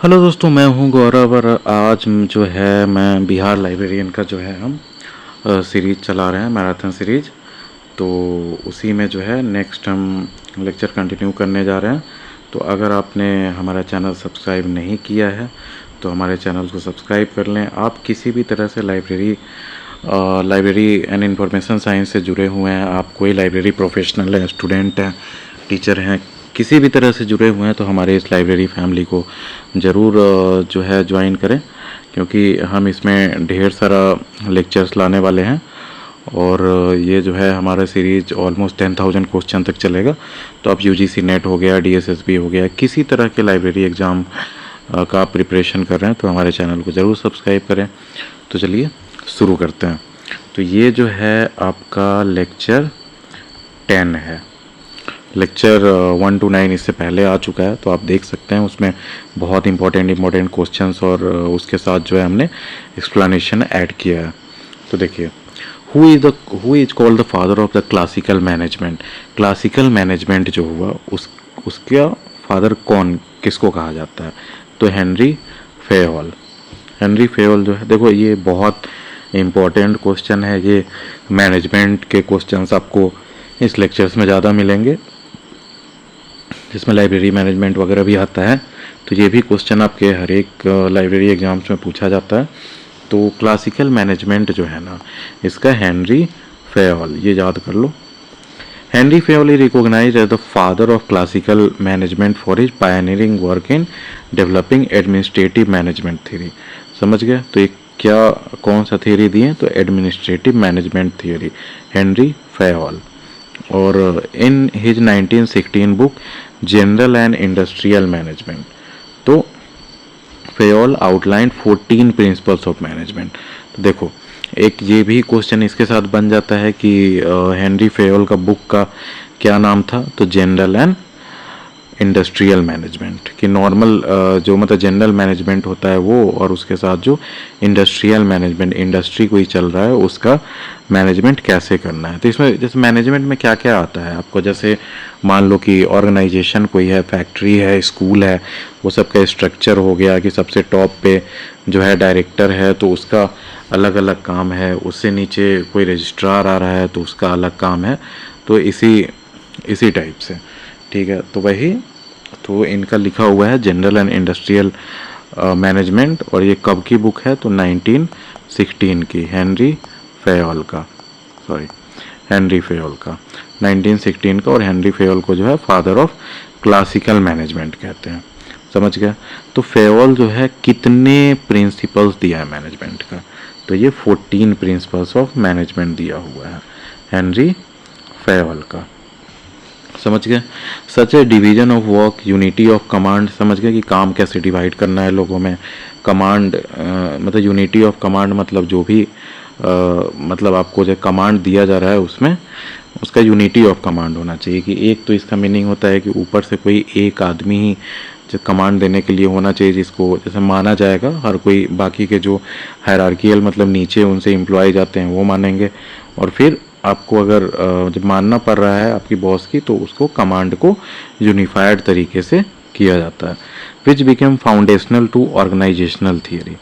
Hello दोस्तों, मैं हूं गौरव और आज जो है मैं बिहार लाइब्रेरियन का जो है हम सीरीज़ चला रहे हैं, मैराथन सीरीज़। तो उसी में जो है नेक्स्ट हम लेक्चर कंटिन्यू करने जा रहे हैं। तो अगर आपने हमारा चैनल सब्सक्राइब नहीं किया है तो हमारे चैनल को सब्सक्राइब कर लें। आप किसी भी तरह से लाइब्रेरी एंड इंफॉर्मेशन साइंस से जुड़े हुए हैं, आप कोई लाइब्रेरी प्रोफेशनल है, स्टूडेंट हैं, टीचर हैं, किसी भी तरह से जुड़े हुए हैं तो हमारे इस लाइब्रेरी फैमिली को ज़रूर जो है ज्वाइन करें, क्योंकि हम इसमें ढेर सारा लेक्चर्स लाने वाले हैं। और ये जो है हमारा सीरीज ऑलमोस्ट 10,000 क्वेश्चन तक चलेगा। तो आप यूजीसी नेट हो गया, डीएसएसबी हो गया, किसी तरह के लाइब्रेरी एग्ज़ाम का प्रिपरेशन कर रहे हैं तो हमारे चैनल को ज़रूर सब्सक्राइब करें। तो चलिए शुरू करते हैं। तो ये जो है आपका लेक्चर 10 है। लेक्चर 1 to 9 इससे पहले आ चुका है, तो आप देख सकते हैं उसमें बहुत इंपॉर्टेंट क्वेश्चंस और उसके साथ जो है हमने एक्सप्लेनेशन ऐड किया है। तो देखिए, who is called the father of the classical management. Classical management जो हुआ उसका फादर कौन, किसको कहा जाता है? तो हेनरी फेयोल। हेनरी फेयोल जो है, देखो ये बहुत इम्पोर्टेंट क्वेश्चन है। ये मैनेजमेंट के क्वेश्चंस आपको इस लेक्चर्स में ज़्यादा मिलेंगे, जिसमें लाइब्रेरी मैनेजमेंट वगैरह भी आता है। तो ये भी क्वेश्चन आपके हर एक लाइब्रेरी एग्जाम्स में पूछा जाता है। तो क्लासिकल मैनेजमेंट जो है ना, इसका हेनरी फेयोल, ये याद कर लो। Henri Fayol is recognised as the father of classical management for his pioneering work in developing administrative management theory. समझ गए? तो एक क्या कौन सा थ्योरी दिए? तो administrative management theory, Henri Fayol. और in his 1916 book general and industrial management, तो Fayol outline 14 principles of management. तो देखो, एक ये भी क्वेश्चन इसके साथ बन जाता है कि हेनरी फेयोल का बुक का क्या नाम था? तो जनरल एंड इंडस्ट्रियल मैनेजमेंट। कि नॉर्मल जो मतलब जनरल मैनेजमेंट होता है वो, और उसके साथ जो इंडस्ट्रियल मैनेजमेंट, इंडस्ट्री कोई चल रहा है उसका मैनेजमेंट कैसे करना है। तो इसमें जैसे मैनेजमेंट में क्या क्या आता है आपको, जैसे मान लो कि ऑर्गेनाइजेशन कोई है, फैक्ट्री है, स्कूल है, वो सब का स्ट्रक्चर हो गया कि सबसे टॉप पे जो है डायरेक्टर है तो उसका अलग अलग काम है, उससे नीचे कोई रजिस्ट्रार आ रहा है तो उसका अलग काम है। तो इसी टाइप से, ठीक है। तो वही, तो इनका लिखा हुआ है जनरल एंड इंडस्ट्रियल मैनेजमेंट। और ये कब की बुक है? तो 1916 की, हेनरी फेयोल का, हेनरी फेयोल का 1916 का। और हेनरी फेयोल को जो है फादर ऑफ क्लासिकल मैनेजमेंट कहते हैं। समझ गया? तो फेयोल जो है कितने प्रिंसिपल्स दिया है मैनेजमेंट का? तो ये 14 प्रिंसिपल्स ऑफ मैनेजमेंट दिया हुआ है हेनरी फेयोल का। समझ गए? Such a division of work, unity of command. समझ गए कि काम कैसे डिवाइड करना है लोगों में। कमांड मतलब यूनिटी ऑफ कमांड, मतलब जो भी मतलब आपको जो कमांड दिया जा रहा है उसमें उसका यूनिटी ऑफ कमांड होना चाहिए। कि एक तो इसका मीनिंग होता है कि ऊपर से कोई एक आदमी ही जो कमांड देने के लिए होना चाहिए, जिसको जैसे माना जाएगा। हर कोई बाकी के जो हायरार्कियल मतलब नीचे उनसे एम्प्लॉय जाते हैं वो मानेंगे। और फिर आपको अगर जब मानना पड़ रहा है आपकी बॉस की, तो उसको कमांड को यूनिफाइड तरीके से किया जाता है। Which became foundational to organizational theory.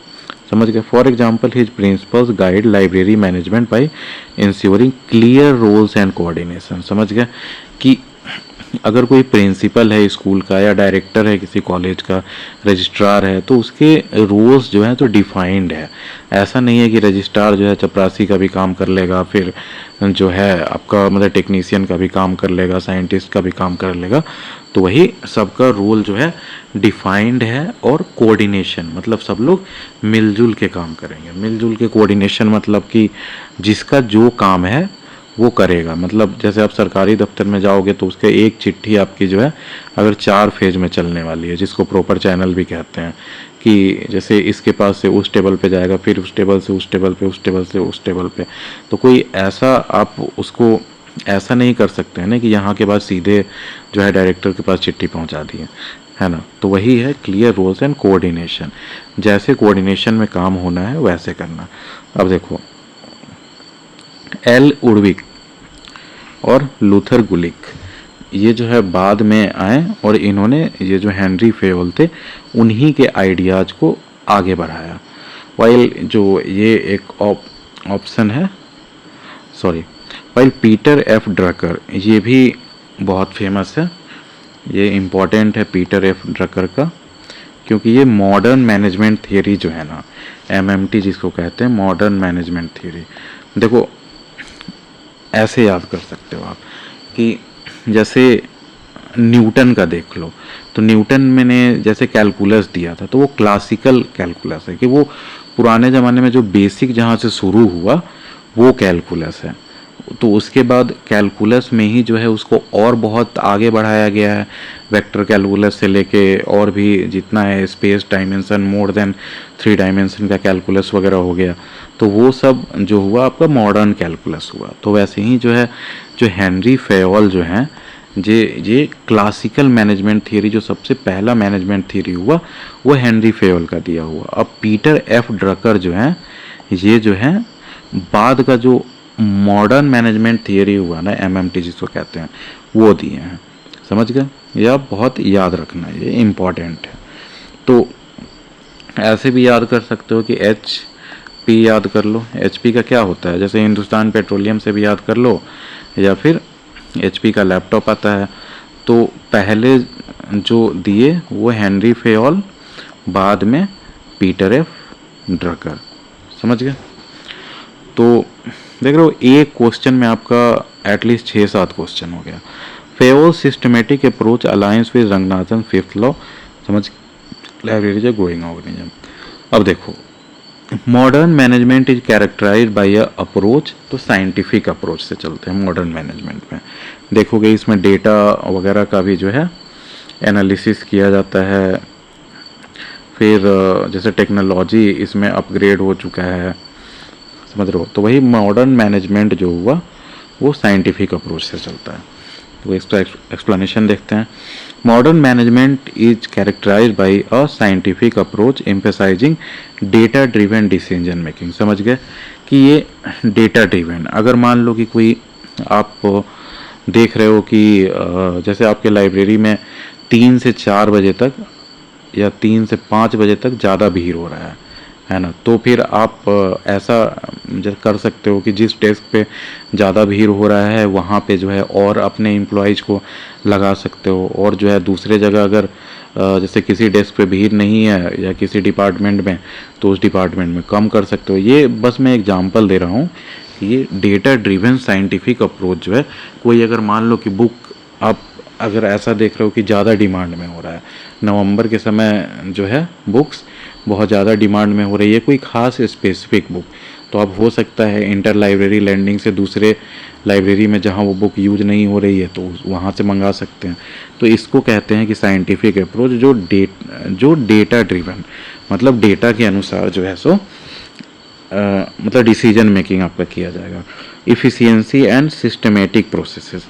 समझ गए? For example, his principles guide library management by ensuring clear roles and coordination. समझ गए कि अगर कोई प्रिंसिपल है स्कूल का, या डायरेक्टर है किसी कॉलेज का, रजिस्ट्रार है, तो उसके रोल्स जो हैं तो डिफाइंड है। ऐसा नहीं है कि रजिस्ट्रार जो है चपरासी का भी काम कर लेगा, फिर जो है आपका मतलब टेक्नीशियन का भी काम कर लेगा, साइंटिस्ट का भी काम कर लेगा। तो वही सबका रोल जो है डिफाइंड है। और कोऑर्डिनेशन मतलब सब लोग मिलजुल के काम करेंगे। मिलजुल के कोऑर्डिनेशन मतलब कि जिसका जो काम है वो करेगा। मतलब जैसे आप सरकारी दफ्तर में जाओगे तो उसके एक चिट्ठी आपकी जो है अगर 4 फेज में चलने वाली है, जिसको प्रॉपर चैनल भी कहते हैं, कि जैसे इसके पास से उस टेबल पे जाएगा, फिर उस टेबल से उस टेबल पे, उस टेबल से उस टेबल पे। तो कोई ऐसा आप उसको ऐसा नहीं कर सकते हैं ना कि यहाँ के बाद सीधे जो है डायरेक्टर के पास चिट्ठी पहुँचा दी है ना। तो वही है क्लियर रोल्स एंड कोऑर्डिनेशन। जैसे कोऑर्डिनेशन में काम होना है वैसे करना। अब देखो, एल उर्विक और लूथर गुलिक, ये जो है बाद में आए और इन्होंने ये जो हेनरी फेयोल थे उन्हीं के आइडियाज़ को आगे बढ़ाया। वाइल जो ये एक ऑप्शन है, sorry, while Peter F Drucker, ये भी बहुत फेमस है, ये इम्पॉर्टेंट है पीटर एफ ड्रकर का, क्योंकि ये मॉडर्न मैनेजमेंट थियरी जो है ना, एमएमटी जिसको कहते हैं मॉडर्न मैनेजमेंट थियरी, देखो ऐसे याद कर सकते हो आप कि जैसे न्यूटन का देख लो, तो न्यूटन मैंने जैसे कैलकुलस दिया था तो वो क्लासिकल कैलकुलस है, कि वो पुराने ज़माने में जो बेसिक जहाँ से शुरू हुआ वो कैलकुलस है। तो उसके बाद कैलकुलस में ही जो है उसको और बहुत आगे बढ़ाया गया है, वेक्टर कैलकुलस से लेके और भी जितना है, space dimension, more than 3 dimension का कैलकुलस वगैरह हो गया, तो वो सब जो हुआ आपका मॉडर्न कैलकुलस हुआ। तो वैसे ही जो है जो हेनरी फेयोल जो हैं, ये क्लासिकल मैनेजमेंट थियरी, जो सबसे पहला मैनेजमेंट थियरी हुआ वो हेनरी फेयोल का दिया हुआ। अब पीटर एफ ड्रकर जो हैं, ये जो हैं बाद का जो मॉडर्न मैनेजमेंट थियरी हुआ ना, एमएमटी जिसको कहते हैं, वो दिए हैं। समझ गए? ये आप बहुत याद रखना, ये इम्पॉर्टेंट है। तो ऐसे भी याद कर सकते हो कि एच पी याद कर लो, एच पी का क्या होता है, जैसे हिंदुस्तान पेट्रोलियम से भी याद कर लो, या फिर एच पी का लैपटॉप आता है। तो पहले जो दिए वो हेनरी फेयोल, बाद में पीटर एफ ड्रकर। समझ गए? तो देख रहे हो एक क्वेश्चन में आपका एटलीस्ट 6-7 क्वेश्चन हो गया। Fayol systematic approach aligns with Ranganathan fifth law, समझ, लाइब्रेरी जो ग्रोइंग ऑर्गेनिज्म। अब देखो modern management is characterized by a approach, तो साइंटिफिक अप्रोच से चलते हैं मॉडर्न मैनेजमेंट में। देखोगे इसमें डेटा वगैरह का भी जो है एनालिसिस किया जाता है, फिर जैसे टेक्नोलॉजी इसमें अपग्रेड हो चुका है, समझ रहे हो। तो वही मॉडर्न मैनेजमेंट जो हुआ वो साइंटिफिक अप्रोच से चलता है। तो इसका एक्सप्लेनेशन देखते हैं। Modern management is characterized by a scientific approach emphasizing data driven decision making. समझ गए कि ये डेटा ड्रिवन, अगर मान लो कि कोई आप देख रहे हो कि जैसे आपके लाइब्रेरी में 3 से 4 बजे तक या 3 से 5 बजे तक ज़्यादा भीड़ हो रहा है ना, तो फिर आप ऐसा कर सकते हो कि जिस डेस्क पे ज़्यादा भीड़ हो रहा है वहाँ पे जो है और अपने एम्प्लॉयज़ को लगा सकते हो, और जो है दूसरे जगह अगर जैसे किसी डेस्क पे भीड़ नहीं है या किसी डिपार्टमेंट में, तो उस डिपार्टमेंट में कम कर सकते हो। ये बस मैं एग्जांपल दे रहा हूँ। ये डेटा ड्रिवन साइंटिफिक अप्रोच जो है, कोई अगर मान लो कि बुक आप अगर ऐसा देख रहे हो कि ज़्यादा डिमांड में हो रहा है, नवंबर के समय जो है बुक्स बहुत ज़्यादा डिमांड में हो रही है, कोई ख़ास स्पेसिफिक बुक, तो अब हो सकता है इंटर लाइब्रेरी लेंडिंग से दूसरे लाइब्रेरी में जहाँ वो बुक यूज नहीं हो रही है तो वहाँ से मंगा सकते हैं। तो इसको कहते हैं कि साइंटिफिक अप्रोच, जो डेटा ड्रिवन, मतलब डेटा के अनुसार जो है सो मतलब डिसीजन मेकिंग आपका किया जाएगा। Efficiency and systematic processes.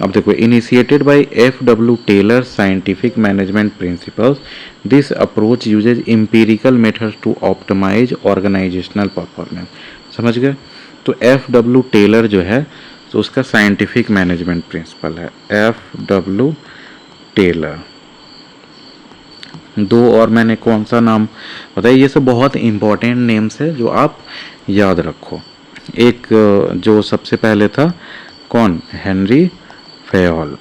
अब देखो, initiated by F.W. Taylor scientific management principles, this approach uses empirical methods to optimize organizational performance. समझ गए? तो F.W. टेलर जो है तो उसका साइंटिफिक मैनेजमेंट प्रिंसिपल है F.W. टेलर। 2 और मैंने कौन सा नाम बताया, ये सब बहुत इंपॉर्टेंट नेम्स है जो आप याद रखो। एक जो सबसे पहले था कौन, हेनरी फेयोल।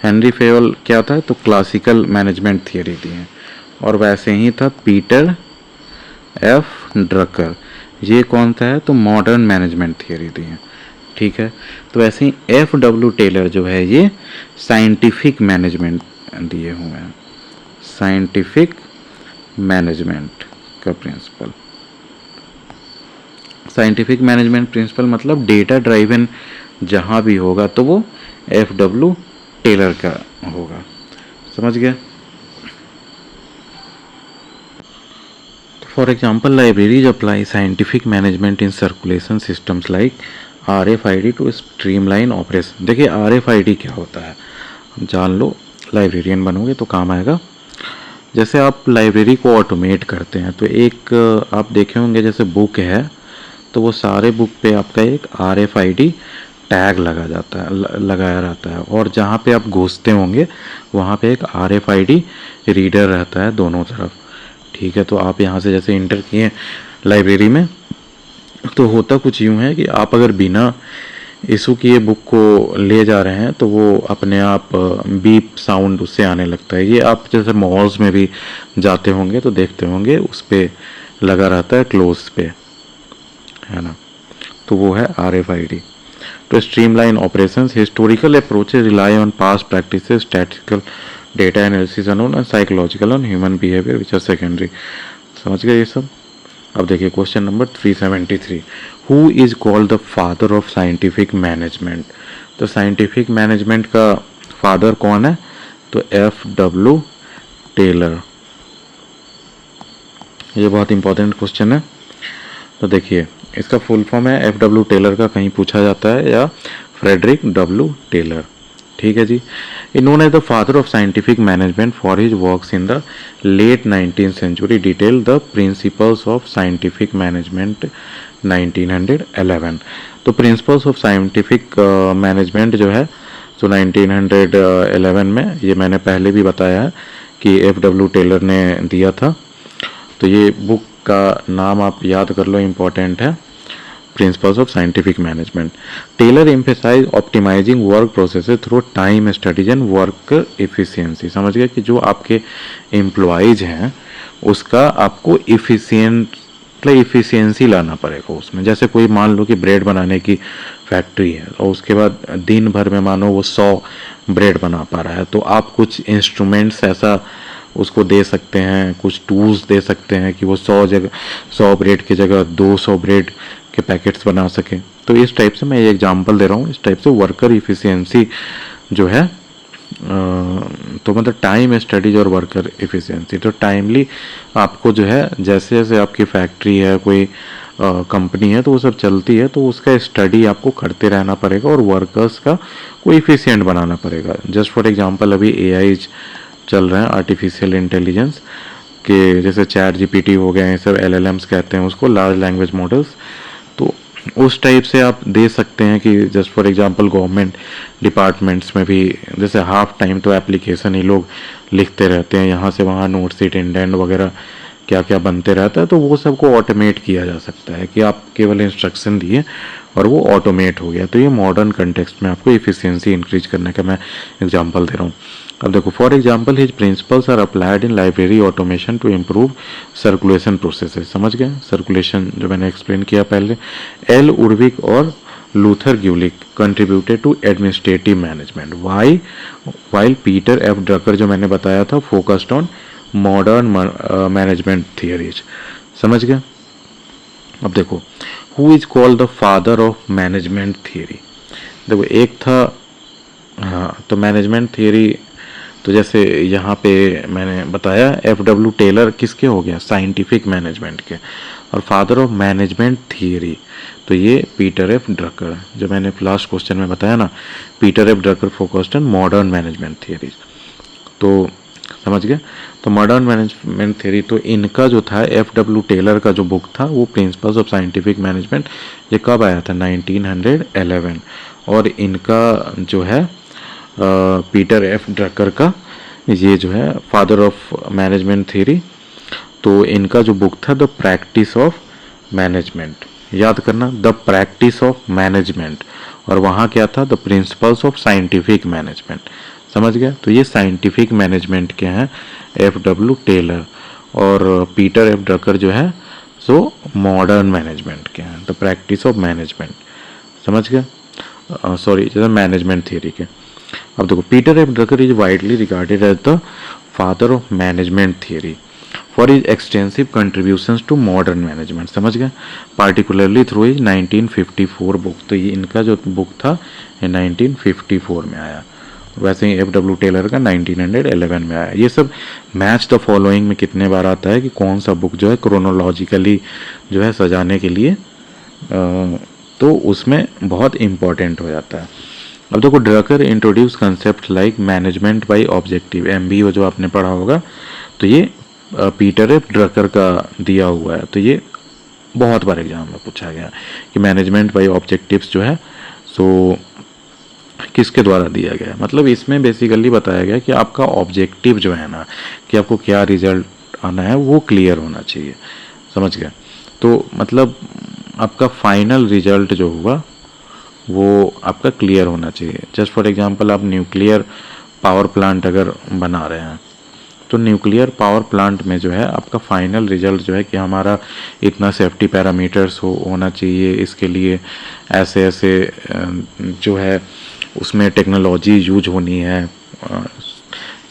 हेनरी फेयोल क्या था, तो क्लासिकल मैनेजमेंट थियरी दी है। और वैसे ही था पीटर एफ ड्रकर, ये कौन सा है, तो मॉडर्न मैनेजमेंट थियरी दी है। ठीक है, तो ऐसे ही F.W. टेलर जो है ये साइंटिफिक मैनेजमेंट दिए हुए हैं, साइंटिफिक मैनेजमेंट का प्रिंसिपल। साइंटिफिक मैनेजमेंट प्रिंसिपल मतलब डेटा ड्राइवन जहाँ भी होगा तो वो F.W. टेलर का होगा। समझ गया? For example, libraries apply scientific management in circulation systems like RFID to streamline operation. देखिए RFID क्या होता है, जान लो, लाइब्रेरियन बनोगे तो काम आएगा। जैसे आप लाइब्रेरी को ऑटोमेट करते हैं तो एक आप देखे होंगे जैसे बुक है तो वो सारे बुक पे आपका एक RFID टैग लगा जाता है, लगाया रहता है, और जहाँ पे आप घुसते होंगे वहाँ पे एक RFID रीडर रहता है दोनों तरफ। ठीक है, तो आप यहाँ से जैसे इंटर किए लाइब्रेरी में, तो होता कुछ यूँ है कि आप अगर बिना इशू किए बुक को ले जा रहे हैं तो वो अपने आप बीप साउंड उससे आने लगता है। ये आप जैसे मॉल्स में भी जाते होंगे तो देखते होंगे, उस पर लगा रहता है क्लोज पे, है ना। तो वो है RFID। To streamline operations, historical approaches rely on past practices, statistical data analysis alone, and psychological and human behavior which are secondary। समझ गए ये सब। अब देखिए question number 373, who is called the father of scientific management. तो scientific management का father कौन है, तो FW टेलर। ये बहुत इंपॉर्टेंट क्वेश्चन है। तो देखिए इसका फुल फॉर्म है FW टेलर का, कहीं पूछा जाता है, या फ्रेडरिक W टेलर। ठीक है जी। He known as the father of scientific management for his works in the late 19th century, detail the principles of scientific management 1911। तो प्रिंसिपल्स ऑफ साइंटिफिक मैनेजमेंट जो है तो 1911 में, ये मैंने पहले भी बताया है कि FW टेलर ने दिया था। तो ये बुक का नाम आप याद कर लो, इम्पोर्टेंट है, principles of scientific management. Taylor emphasize optimizing work processes through time studies and work efficiency. समझ गए कि जो आपके एम्प्लॉयज हैं उसका आपको इफिशियंसी लाना पड़ेगा उसमें। जैसे कोई मान लो कि ब्रेड बनाने की फैक्ट्री है और उसके बाद दिन भर में मानो वो 100 ब्रेड बना पा रहा है, तो आप कुछ इंस्ट्रूमेंट्स ऐसा उसको दे सकते हैं, कुछ टूल्स दे सकते हैं कि वो 100 ब्रेड की जगह 200 ब्रेड के पैकेट्स बना सके। तो इस टाइप से मैं ये एग्जांपल दे रहा हूँ, इस टाइप से वर्कर इफिशियंसी जो है, तो मतलब टाइम स्टडीज और वर्कर इफिशियंसी। तो टाइमली आपको जो है, जैसे जैसे आपकी फैक्ट्री है, कोई कंपनी है, तो वो सब चलती है, तो उसका स्टडी आपको करते रहना पड़ेगा और वर्कर्स का को इफिशियंट बनाना पड़ेगा। जस्ट फॉर एग्जांपल अभी AI चल रहे हैं, आर्टिफिशियल इंटेलिजेंस के, जैसे ChatGPT हो गए, ये सब LLMs कहते हैं उसको, लार्ज लैंग्वेज मॉडल्स। तो उस टाइप से आप दे सकते हैं कि just for example government departments में भी जैसे हाफ टाइम तो एप्लीकेशन ही लोग लिखते रहते हैं, यहाँ से वहाँ नोट सीट इंडेंट वगैरह क्या क्या बनते रहता है, तो वो सबको ऑटोमेट किया जा सकता है कि आप केवल इंस्ट्रक्शन दिए और वो ऑटोमेट हो गया। तो ये मॉडर्न कंटेक्स्ट में आपको इफिशियंसी इंक्रीज करने का मैं एग्जांपल दे रहा हूँ। अब देखो, for example his principles are applied in library automation to improve circulation processes. समझ गए, सर्कुलेशन जो मैंने एक्सप्लेन किया पहले। L. उर्विक और Luther Gulick contributed to administrative management, while Peter F. Drucker जो मैंने बताया था focused on modern management theories. समझ गए। अब देखो, who is called the father of management theory. देखो एक था, हाँ, तो मैनेजमेंट थियरी, तो जैसे यहाँ पे मैंने बताया FW टेलर किसके हो गया, साइंटिफिक मैनेजमेंट के, और फादर ऑफ मैनेजमेंट थियरी तो ये पीटर F. ड्रकर, जो मैंने लास्ट क्वेश्चन में बताया ना, Peter F. Drucker focused on modern management theories. तो समझ गए। तो मॉडर्न मैनेजमेंट थ्योरी, तो इनका जो था FW टेलर का जो बुक था वो प्रिंसिपल्स ऑफ साइंटिफिक मैनेजमेंट, ये कब आया था, 1911। और इनका जो है पीटर F. ड्रकर का ये जो है फादर ऑफ मैनेजमेंट थ्योरी, तो इनका जो बुक था द प्रैक्टिस ऑफ मैनेजमेंट, याद करना, द प्रैक्टिस ऑफ मैनेजमेंट, और वहाँ क्या था, the principles of scientific management. समझ गया। तो ये साइंटिफिक मैनेजमेंट के हैं FW टेलर, और पीटर F. ड्रकर जो है सो मॉडर्न मैनेजमेंट के हैं, द प्रैक्टिस ऑफ मैनेजमेंट। समझ गया, सॉरी, जैसे मैनेजमेंट थियरी के। अब देखो, Peter F. Drucker is widely regarded as the father of management theory for his extensive contributions to modern management. समझ गए, पार्टिकुलरली थ्रू हिज 1954 बुक। तो ये इनका जो बुक था ये 1954 में आया, वैसे ही FW टेलर का 1911 में आया। ये सब मैच द फॉलोइंग में कितने बार आता है कि कौन सा बुक जो है क्रोनोलॉजिकली जो है सजाने के लिए, तो उसमें बहुत इम्पॉर्टेंट हो जाता है। अब देखो, Drucker introduce concept like management by objective, MBO जो आपने पढ़ा होगा, तो ये पीटर F. ड्रकर का दिया हुआ है। तो ये बहुत बार एग्जाम में पूछा गया कि मैनेजमेंट बाय ऑब्जेक्टिव्स जो है सो किसके द्वारा दिया गया है, मतलब इसमें बेसिकली बताया गया कि आपका ऑब्जेक्टिव जो है ना, कि आपको क्या रिजल्ट आना है वो क्लियर होना चाहिए, समझ गए। तो मतलब आपका फाइनल रिजल्ट जो होगा वो आपका क्लियर होना चाहिए। जस्ट फॉर एग्जांपल आप न्यूक्लियर पावर प्लांट अगर बना रहे हैं, तो न्यूक्लियर पावर प्लांट में जो है आपका फाइनल रिजल्ट जो है कि हमारा इतना सेफ्टी पैरामीटर्स होना चाहिए, इसके लिए ऐसे ऐसे जो है उसमें टेक्नोलॉजी यूज होनी है,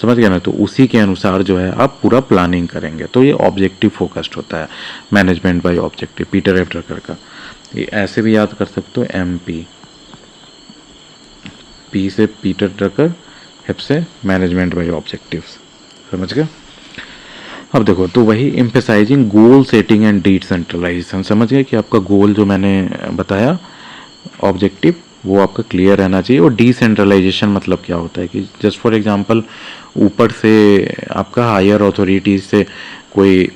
समझ गए ना। तो उसी के अनुसार जो है आप पूरा प्लानिंग करेंगे। तो ये ऑब्जेक्टिव फोकस्ड होता है, management by objective, Peter F Drucker का। ये ऐसे भी याद कर सकते हो, MP, P से पीटर ड्रकर, F से मैनेजमेंट बाय ऑब्जेक्टिव्स, समझ गए। अब देखो, तो वही emphasizing goal setting and decentralization, समझ गए कि आपका गोल जो मैंने बताया ऑब्जेक्टिव वो आपका क्लियर रहना चाहिए। और डिसेंट्रलाइजेशन मतलब क्या होता है कि जस्ट फॉर एग्जांपल ऊपर से आपका हायर अथॉरिटी से कोई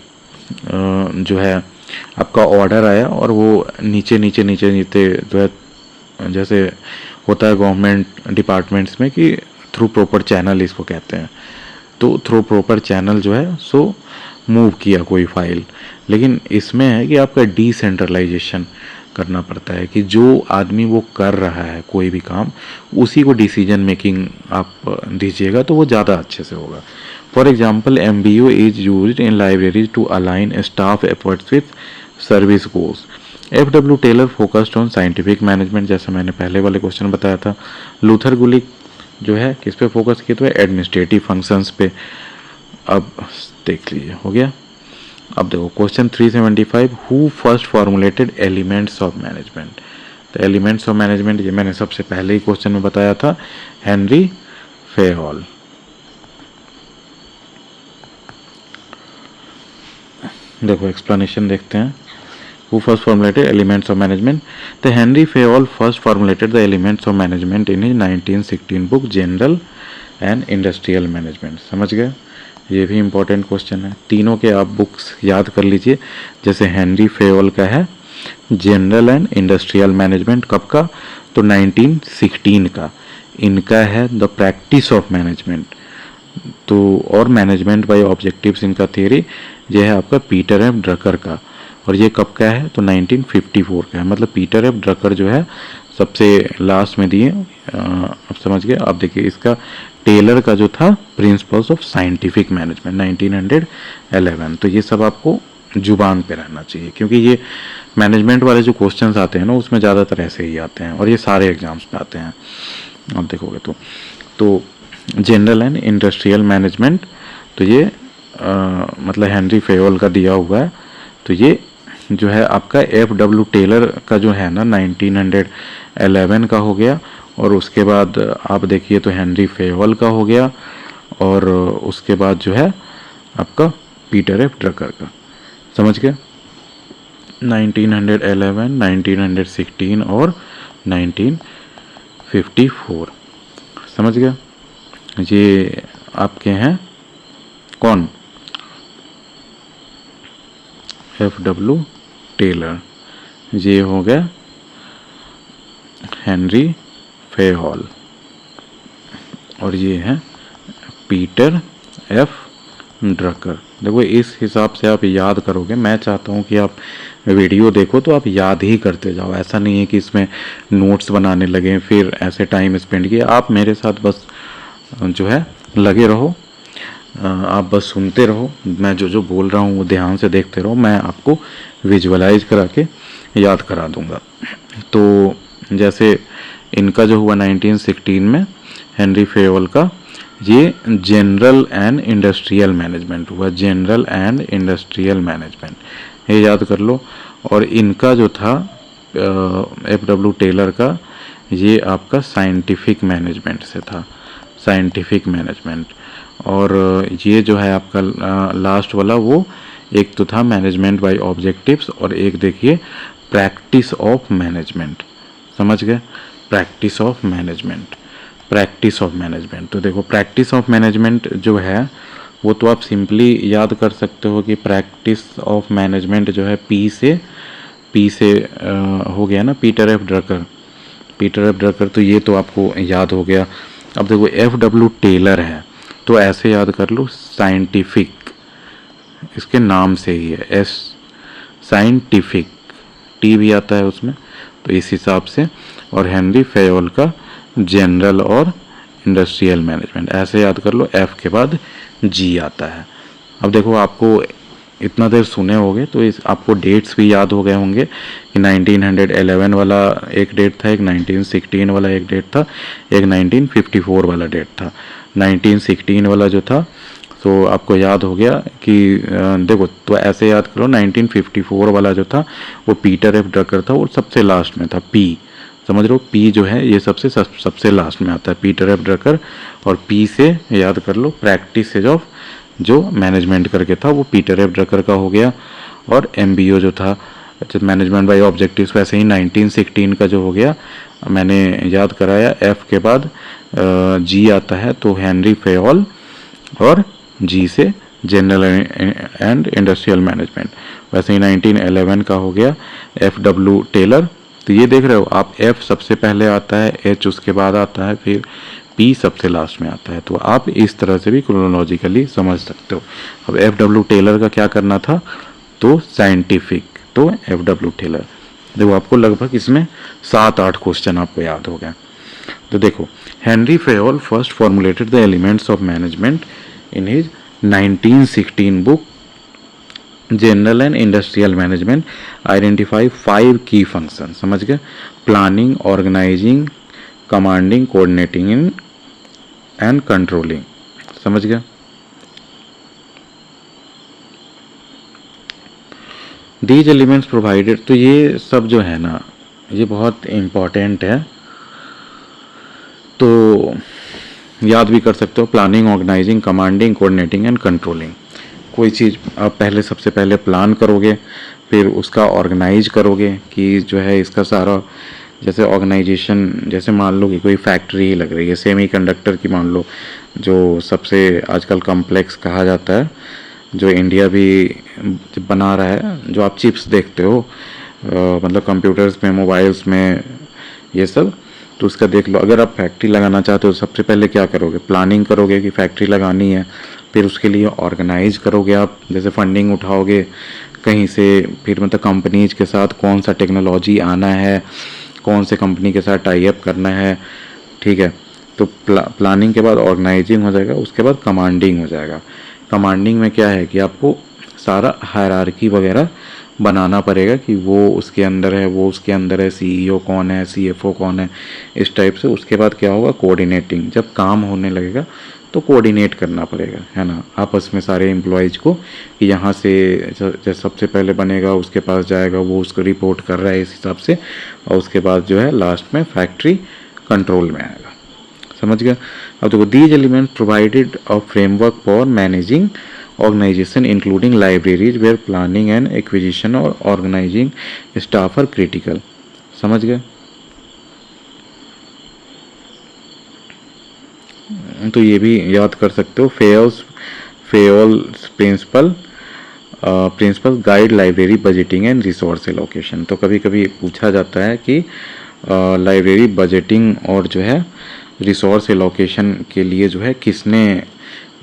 जो है आपका ऑर्डर आया और वो नीचे नीचे नीचे नीचे जो है, जैसे होता है गवर्नमेंट डिपार्टमेंट्स में कि थ्रू प्रॉपर चैनल इसको कहते हैं, तो थ्रू प्रॉपर चैनल जो है सो मूव किया कोई फाइल। लेकिन इसमें है कि आपका डिसेंट्रलाइजेशन करना पड़ता है कि जो आदमी वो कर रहा है कोई भी काम, उसी को डिसीजन मेकिंग आप दीजिएगा तो वो ज़्यादा अच्छे से होगा। For example MBO is used in libraries to align staff efforts with service goals. FW Taylor focused on scientific management, जैसा मैंने पहले वाले क्वेश्चन बताया था। लूथर गुलिक जो है किस पे फोकस किया, तो एडमिनिस्ट्रेटिव फंक्शंस पे। अब देख लीजिए, हो गया। अब देखो question 375, who first formulated elements of management. तो एलिमेंट्स ऑफ मैनेजमेंट ये मैंने सबसे पहले ही क्वेश्चन में बताया था, हेनरी फेहॉल। देखो एक्सप्लेनेशन देखते हैं, who first formulated elements of management. The Henry Fayol first formulated the elements of management in his 1916 book General and Industrial Management। समझ गए, ये भी इम्पोर्टेंट क्वेश्चन है। तीनों के आप बुक्स याद कर लीजिए। जैसे हेनरी फेयोल का है जनरल एंड इंडस्ट्रियल मैनेजमेंट, कब का, तो 1916 का। इनका है द प्रैक्टिस ऑफ मैनेजमेंट, तो और मैनेजमेंट बाय ऑब्जेक्टिव्स इनका थियरी ये है आपका पीटर एफ ड्रकर का। और ये कब का है, तो 1954 का है। मतलब पीटर एफ ड्रकर जो है सबसे लास्ट में दिए। अब समझ गए। अब देखिए इसका टेलर का जो था प्रिंसिपल्स ऑफ साइंटिफिक मैनेजमेंट 1911। तो ये सब आपको जुबान पे रहना चाहिए, क्योंकि ये मैनेजमेंट वाले जो क्वेश्चंस आते हैं ना उसमें ज़्यादातर ऐसे ही आते हैं और ये सारे एग्जाम्स में आते हैं। आप देखोगे तो जनरल एंड इंडस्ट्रियल मैनेजमेंट, तो ये मतलब हेनरी फेयोल का दिया हुआ है। तो ये जो है आपका FW टेलर का जो है ना 1911 का हो गया। और उसके बाद आप देखिए तो हेनरी फेयोल का हो गया। और उसके बाद जो है आपका पीटर एफ ड्रकर का, समझ गए। 1911, 1916 और 1954, समझ गया। ये आपके हैं कौन, FW टेलर। ये हो गया हेनरी फेहॉल और ये है पीटर एफ ड्रकर। देखो इस हिसाब से आप याद करोगे। मैं चाहता हूँ कि आप वीडियो देखो तो आप याद ही करते जाओ। ऐसा नहीं है कि इसमें नोट्स बनाने लगे फिर ऐसे टाइम स्पेंड किया। आप मेरे साथ बस जो है लगे रहो, आप बस सुनते रहो। मैं जो बोल रहा हूँ वो ध्यान से देखते रहो। मैं आपको विजुअलाइज करा के याद करा दूंगा। तो जैसे इनका जो हुआ 1916 में हेनरी फेयोल का, ये जनरल एंड इंडस्ट्रियल मैनेजमेंट हुआ, जनरल एंड इंडस्ट्रियल मैनेजमेंट, ये याद कर लो। और इनका जो था FW टेलर का, ये आपका साइंटिफिक मैनेजमेंट से था, साइंटिफिक मैनेजमेंट। और ये जो है आपका लास्ट वाला वो एक तो था मैनेजमेंट बाय ऑब्जेक्टिव्स और एक देखिए प्रैक्टिस ऑफ मैनेजमेंट, समझ गए। Practice of management, practice of management. तो देखो प्रैक्टिस ऑफ मैनेजमेंट जो है वो तो आप सिंपली याद कर सकते हो कि प्रैक्टिस ऑफ मैनेजमेंट जो है पी से हो गया ना, Peter F Drucker. Peter F Drucker, तो ये तो आपको याद हो गया। अब देखो F.W. टेलर है, तो ऐसे याद कर लो, साइंटिफिक, इसके नाम से ही है, एस, साइंटिफिक, टी भी आता है उसमें, तो इस हिसाब से। और हेनरी फेयोल का जनरल और इंडस्ट्रियल मैनेजमेंट, ऐसे याद कर लो, एफ के बाद जी आता है। अब देखो आपको इतना देर सुने होंगे तो इस आपको डेट्स भी याद हो गए होंगे कि 1911 वाला एक डेट था, एक 1916 वाला एक डेट था, एक 1954 वाला डेट था। 1916 वाला जो था तो आपको याद हो गया कि देखो, तो ऐसे याद करो, 1954 वाला जो था वो पीटर एफ ड्रकर था, वो सबसे लास्ट में था, पी, समझ रहे हो, पी जो है ये सबसे लास्ट में आता है, पीटर एफ ड्रकर। और पी से याद कर लो, प्रैक्टिसेज ऑफ जो मैनेजमेंट करके था वो पीटर एफ ड्रकर का हो गया। और एमबीओ जो था, मैनेजमेंट बाय ऑब्जेक्टिव्स, वैसे ही 1916 का जो हो गया मैंने याद कराया, एफ के बाद जी आता है, तो हेनरी फेयोल, और जी से जनरल एंड इंडस्ट्रियल मैनेजमेंट। वैसे ही 1911 का हो गया F.W. टेलर। तो ये देख रहे हो आप, F सबसे पहले आता है, H उसके बाद आता है, फिर P सबसे लास्ट में आता है। तो आप इस तरह से भी क्रोनोलॉजिकली समझ सकते हो। अब F.W. टेलर का क्या करना था, तो साइंटिफिक, तो F.W. टेलर। देखो आपको लगभग इसमें 7-8 क्वेश्चन आपको याद हो गए। तो देखो, Henry Fayol first formulated the elements of management in his 1916 book general and industrial management, identify 5 key function, समझ गए, planning, organizing, commanding, coordinating in and controlling, समझ गया। दीज एलिमेंट्स प्रोवाइडेड, तो ये सब जो है ना ये बहुत इम्पॉर्टेंट है, तो याद भी कर सकते हो, planning, organizing, commanding, coordinating and controlling. कोई चीज़ आप पहले सबसे पहले प्लान करोगे, फिर उसका ऑर्गेनाइज करोगे कि जो है इसका सारा, जैसे ऑर्गेनाइजेशन, जैसे मान लो कि कोई फैक्ट्री ही लग रही है सेमीकंडक्टर की, मान लो, जो सबसे आजकल कॉम्प्लेक्स कहा जाता है, जो इंडिया भी बना रहा है, जो आप चिप्स देखते हो मतलब कंप्यूटर्स में, मोबाइल्स में, ये सब, तो उसका देख लो। अगर आप फैक्ट्री लगाना चाहते हो, सबसे पहले क्या करोगे, प्लानिंग करोगे कि फैक्ट्री लगानी है, फिर उसके लिए ऑर्गेनाइज करोगे आप, जैसे फंडिंग उठाओगे कहीं से, फिर मतलब कंपनीज के साथ कौन सा टेक्नोलॉजी आना है, कौन से कंपनी के साथ टाई अप करना है, ठीक है। तो प्लानिंग के बाद ऑर्गेनाइजिंग हो जाएगा, उसके बाद कमांडिंग हो जाएगा। कमांडिंग में क्या है कि आपको सारा हायरार्की वगैरह बनाना पड़ेगा कि वो उसके अंदर है, वो उसके अंदर है, सीईओ कौन है, सीएफओ कौन है, इस टाइप से। उसके बाद क्या होगा, कोऑर्डिनेटिंग, जब काम होने लगेगा तो कोऑर्डिनेट करना पड़ेगा, है ना, आपस में सारे एम्प्लॉयज़ को, कि यहाँ से जैसे सबसे पहले बनेगा उसके पास जाएगा, वो उसको रिपोर्ट कर रहा है इस हिसाब से, और उसके बाद जो है लास्ट में फैक्ट्री कंट्रोल में आएगा, समझ गया। अब देखो, these element provided a framework for managing organisation including libraries where planning and acquisition और ऑर्गेनाइजिंग स्टाफ आर क्रिटिकल, समझ गए। तो ये भी याद कर सकते हो, Fayol's principle guide library budgeting and resource allocation. तो कभी कभी पूछा जाता है कि लाइब्रेरी बजटिंग और जो है रिसोर्स एलोकेशन के लिए जो है किसने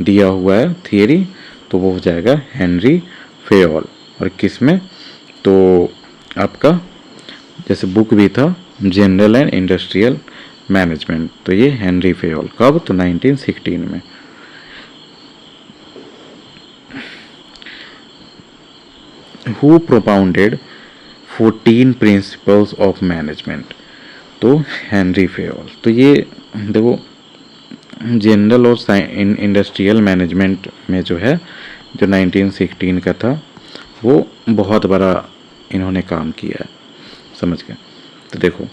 दिया हुआ है थियरी, तो वो हो जाएगा हेनरी फेयोल। और किस में, तो आपका जैसे बुक भी था जनरल एंड इंडस्ट्रियल मैनेजमेंट, तो ये हेनरी फेयोल, कब, तो 1916 में। Who propounded 14 principles of management, तो हेनरी फेयोल। तो ये देखो, जनरल और इंडस्ट्रियल मैनेजमेंट में जो है, जो 1916 का था, वो बहुत बड़ा इन्होंने काम किया है, समझ गए। तो देखो,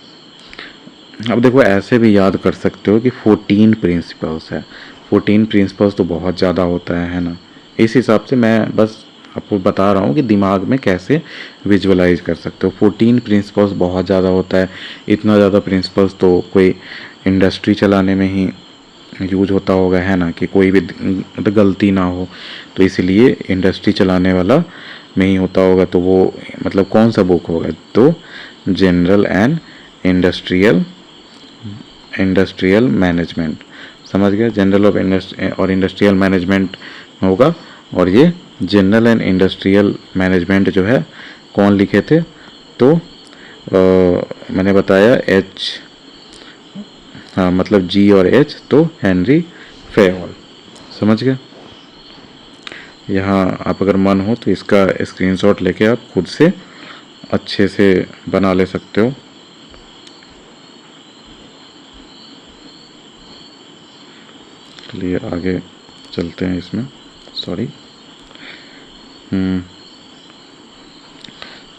अब देखो ऐसे भी याद कर सकते हो कि 14 प्रिंसिपल्स है, 14 प्रिंसिपल्स तो बहुत ज़्यादा होता है ना। इस हिसाब से मैं बस आपको बता रहा हूँ कि दिमाग में कैसे विजुअलाइज कर सकते हो। 14 प्रिंसिपल्स बहुत ज़्यादा होता है, इतना ज़्यादा प्रिंसिपल्स तो कोई इंडस्ट्री चलाने में ही यूज होता होगा, है ना, कि कोई भी मतलब गलती ना हो, तो इसलिए इंडस्ट्री चलाने वाला में ही होता होगा। तो वो मतलब कौन सा बुक होगा, तो general and industrial industrial management, समझ गया, जनरल ऑफ और इंडस्ट्रियल मैनेजमेंट होगा। और ये जनरल एंड इंडस्ट्रियल मैनेजमेंट जो है कौन लिखे थे, तो मैंने बताया एच, हाँ मतलब जी और एच, तो हेनरी फेयोल, समझ गए। यहाँ आप अगर मन हो तो इसका स्क्रीनशॉट लेके आप खुद से अच्छे से बना ले सकते हो। चलिए आगे चलते हैं इसमें, सॉरी।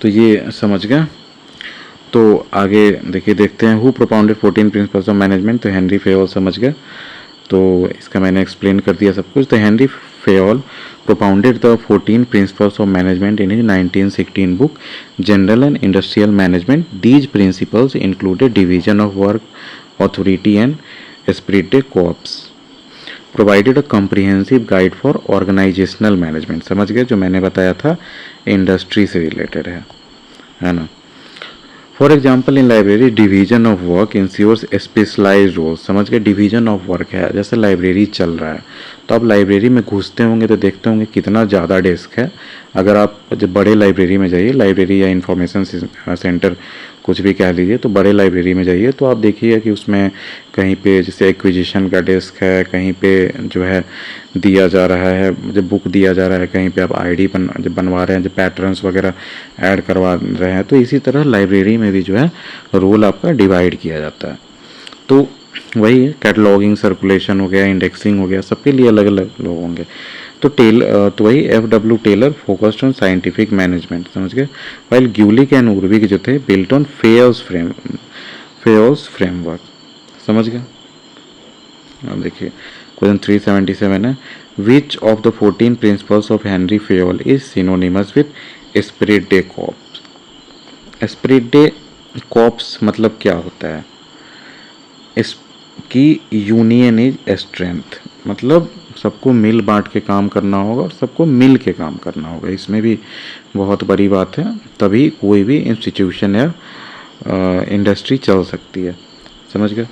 तो ये समझ गए। तो आगे देखिए, देखते हैं who propounded 14 principles of management, तो हेनरी फेयोल, समझ गए। तो इसका मैंने एक्सप्लेन कर दिया सब कुछ। तो Henry Fayol propounded the 14 principles of management in his 1916 book General and Industrial Management. These principles included division of work, authority and esprit de corps. Provided a comprehensive guide for organizational management. समझ गए, जो मैंने बताया था industry से related है ना। For example in library division of work ensures specialize role, समझ गए, डिवीजन ऑफ वर्क है। जैसे लाइब्रेरी चल रहा है तो आप लाइब्रेरी में घुसते होंगे तो देखते होंगे कितना ज़्यादा डेस्क है। अगर आप जब बड़े लाइब्रेरी में जाइए, लाइब्रेरी या इंफॉर्मेशन सेंटर कुछ भी कह लीजिए, तो बड़े लाइब्रेरी में जाइए तो आप देखिए कि उसमें कहीं पे जैसे एक्विजिशन का डेस्क है, कहीं पे जो है दिया जा रहा है, जब बुक दिया जा रहा है, कहीं पे आप आईडी जब बनवा रहे हैं, जब पैटर्न्स वगैरह ऐड करवा रहे हैं, तो इसी तरह लाइब्रेरी में भी जो है रोल आपका डिवाइड किया जाता है। तो वही है, कैटलॉगिंग, सर्कुलेशन हो गया, इंडेक्सिंग हो गया, सबके लिए अलग अलग लोग होंगे। तो वही F.W. Taylor focused on scientific management, समझ गए। वाइल ग्यूलिक एंड उर्विक जो थे बिल्ट ऑन फेयर्स फ्रेमवर्क, समझ गए। अब देखिए क्वेश्चन 377 है, विच of the 14 principles of Henry Fayol is synonymous with Spirit day corps. Spirit day corps मतलब क्या होता है, इसकी यूनियन इज स्ट्रेंथ, मतलब सबको मिल बांट के काम करना होगा और सबको मिल के काम करना होगा। इसमें भी बहुत बड़ी बात है, तभी कोई भी इंस्टीट्यूशन या इंडस्ट्री चल सकती है, समझ गए।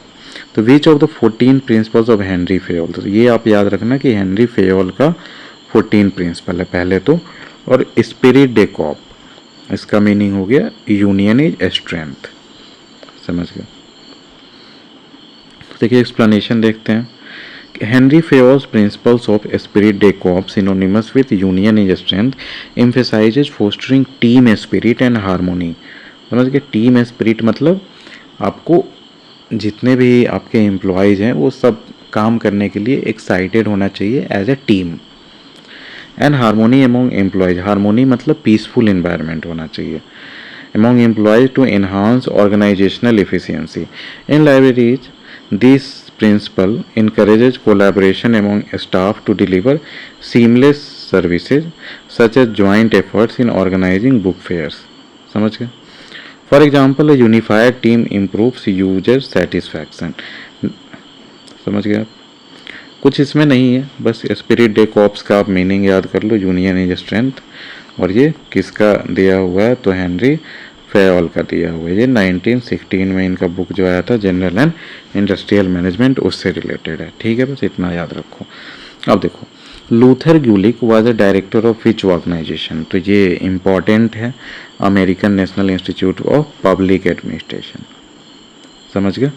तो विच of the 14 principles of Henry Fayol, तो ये आप याद रखना कि हेनरी फेयोल का 14 प्रिंसिपल है पहले तो। और स्पिरिट डे कॉर्प, इसका मीनिंग हो गया यूनियन इज स्ट्रेंथ, समझ गए। देखिए एक्सप्लेनेशन देखते हैं। Henri Fayol's principles of spirit de corps synonymous with union is strength emphasises fostering team spirit and harmony, समझ गए। टीम स्पिरिट मतलब आपको जितने भी आपके एम्प्लॉयज़ हैं वो सब काम करने के लिए एक्साइटेड होना चाहिए as a team. And harmony among employees, harmony मतलब पीसफुल इन्वायरमेंट होना चाहिए among employees to enhance organizational efficiency. In libraries this principle encourages collaboration among staff to deliver seamless services such as joint efforts in organizing book fairs, समझ गए। For example, a unified team improves user satisfaction, समझ गए आप। कुछ इसमें नहीं है, बस स्पिरिट डे कॉर्प्स का आप मीनिंग याद कर लो, यूनियन इज स्ट्रेंथ। और ये किसका दिया हुआ है, तो हेनरी फेयोल का दिया हुआ है। ये 1916 में इनका बुक जो आया था जनरल एंड इंडस्ट्रियल मैनेजमेंट, उससे रिलेटेड है, ठीक है, बस इतना याद रखो। अब देखो, Luther Gulick was the director of which organisation, तो ये इम्पॉर्टेंट है, American National Institute of Public Administration, समझ गए,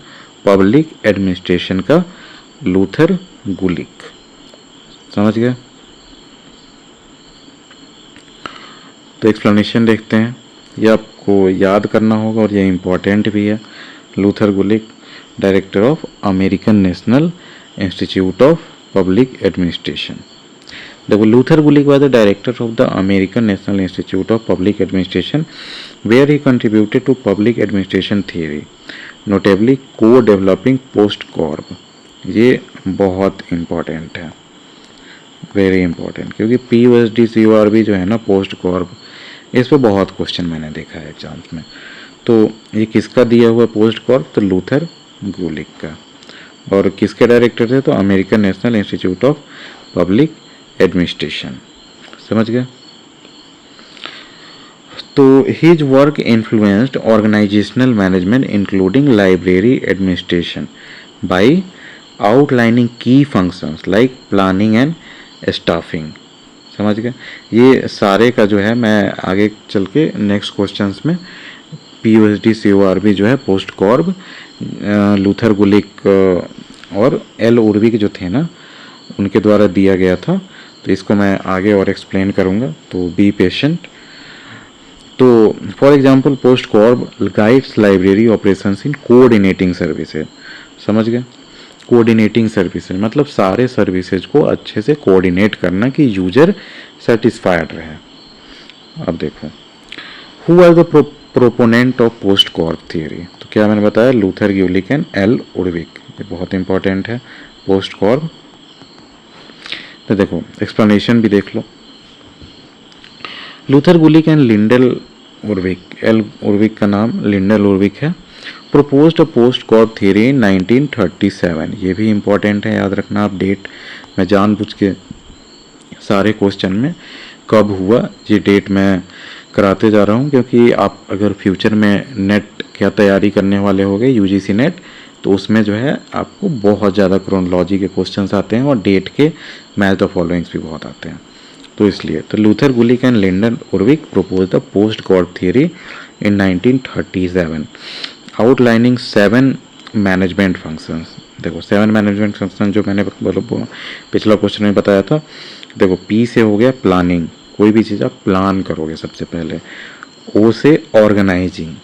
पब्लिक एडमिनिस्ट्रेशन का लूथर ग्यूलिक, समझ गए। तो एक्सप्लेनेशन देखते हैं, ये आपको याद करना होगा और ये इम्पॉर्टेंट भी है। Luther Gulick director of American National Institute of Public Administration. देखो, Luther Gulick was the director of the American National Institute of Public Administration where he contributed to public administration theory, notably को developing POSDCORB. ये बहुत important है, very important, क्योंकि POSD-CORB जो है ना, post Corp, इस पर बहुत क्वेश्चन मैंने देखा है एग्जाम्स में। तो ये किसका दिया हुआ पोस्ट कॉर्प, तो लूथर ग्यूलिक का। और किसके डायरेक्टर थे, तो American National Institute of Public Administration, समझ गए। तो his work influenced organisational management including library administration by outlining की functions like planning and staffing. समझ गए? ये सारे का जो है मैं आगे चल के नेक्स्ट क्वेश्चंस में POSD CORB जो है पोस्ट कॉर्ब लूथर गुलिक और एल उर्विक जो थे ना, उनके द्वारा दिया गया था। तो इसको मैं आगे और एक्सप्लेन करूँगा, तो बी पेशेंट। तो for example POSDCORB guides library operations in coordinating services. समझ गए? कोऑर्डिनेटिंग सर्विसेज मतलब सारे सर्विसेज को अच्छे से कोऑर्डिनेट करना कि यूजर सेटिस्फाइड रहे। अब देखो, who are the proponent of POSDCORB theory. तो क्या मैंने बताया, Luther Gulick and L Urwick. ये बहुत इंपॉर्टेंट है पोस्ट कॉर्ब। तो देखो एक्सप्लेनेशन भी देख लो। Luther Gulick and Lyndall Urwick, L Urwick का नाम लिंडल उर्विक है, proposed POSDCORB theory in 1937। ये भी इंपॉर्टेंट है, याद रखना आप डेट। मैं जानबूझ के सारे क्वेश्चन में कब हुआ ये डेट मैं कराते जा रहा हूँ, क्योंकि आप अगर फ्यूचर में नेट क्या तैयारी करने वाले होगे UGC नेट, तो उसमें जो है आपको बहुत ज़्यादा क्रोनोलॉजी के क्वेश्चंस आते हैं और डेट के मैच द फॉलोइंग्स भी बहुत आते हैं। तो इसलिए तो Luther Gulick and Lyndon Urwick propose the POSDCORB theory in 1937 outlining 7 management functions. देखो 7 मैनेजमेंट फंक्शन जो मैंने पिछला क्वेश्चन में बताया था। देखो P से हो गया प्लानिंग, कोई भी चीज़ आप प्लान करोगे सबसे पहले। O से ऑर्गेनाइजिंग,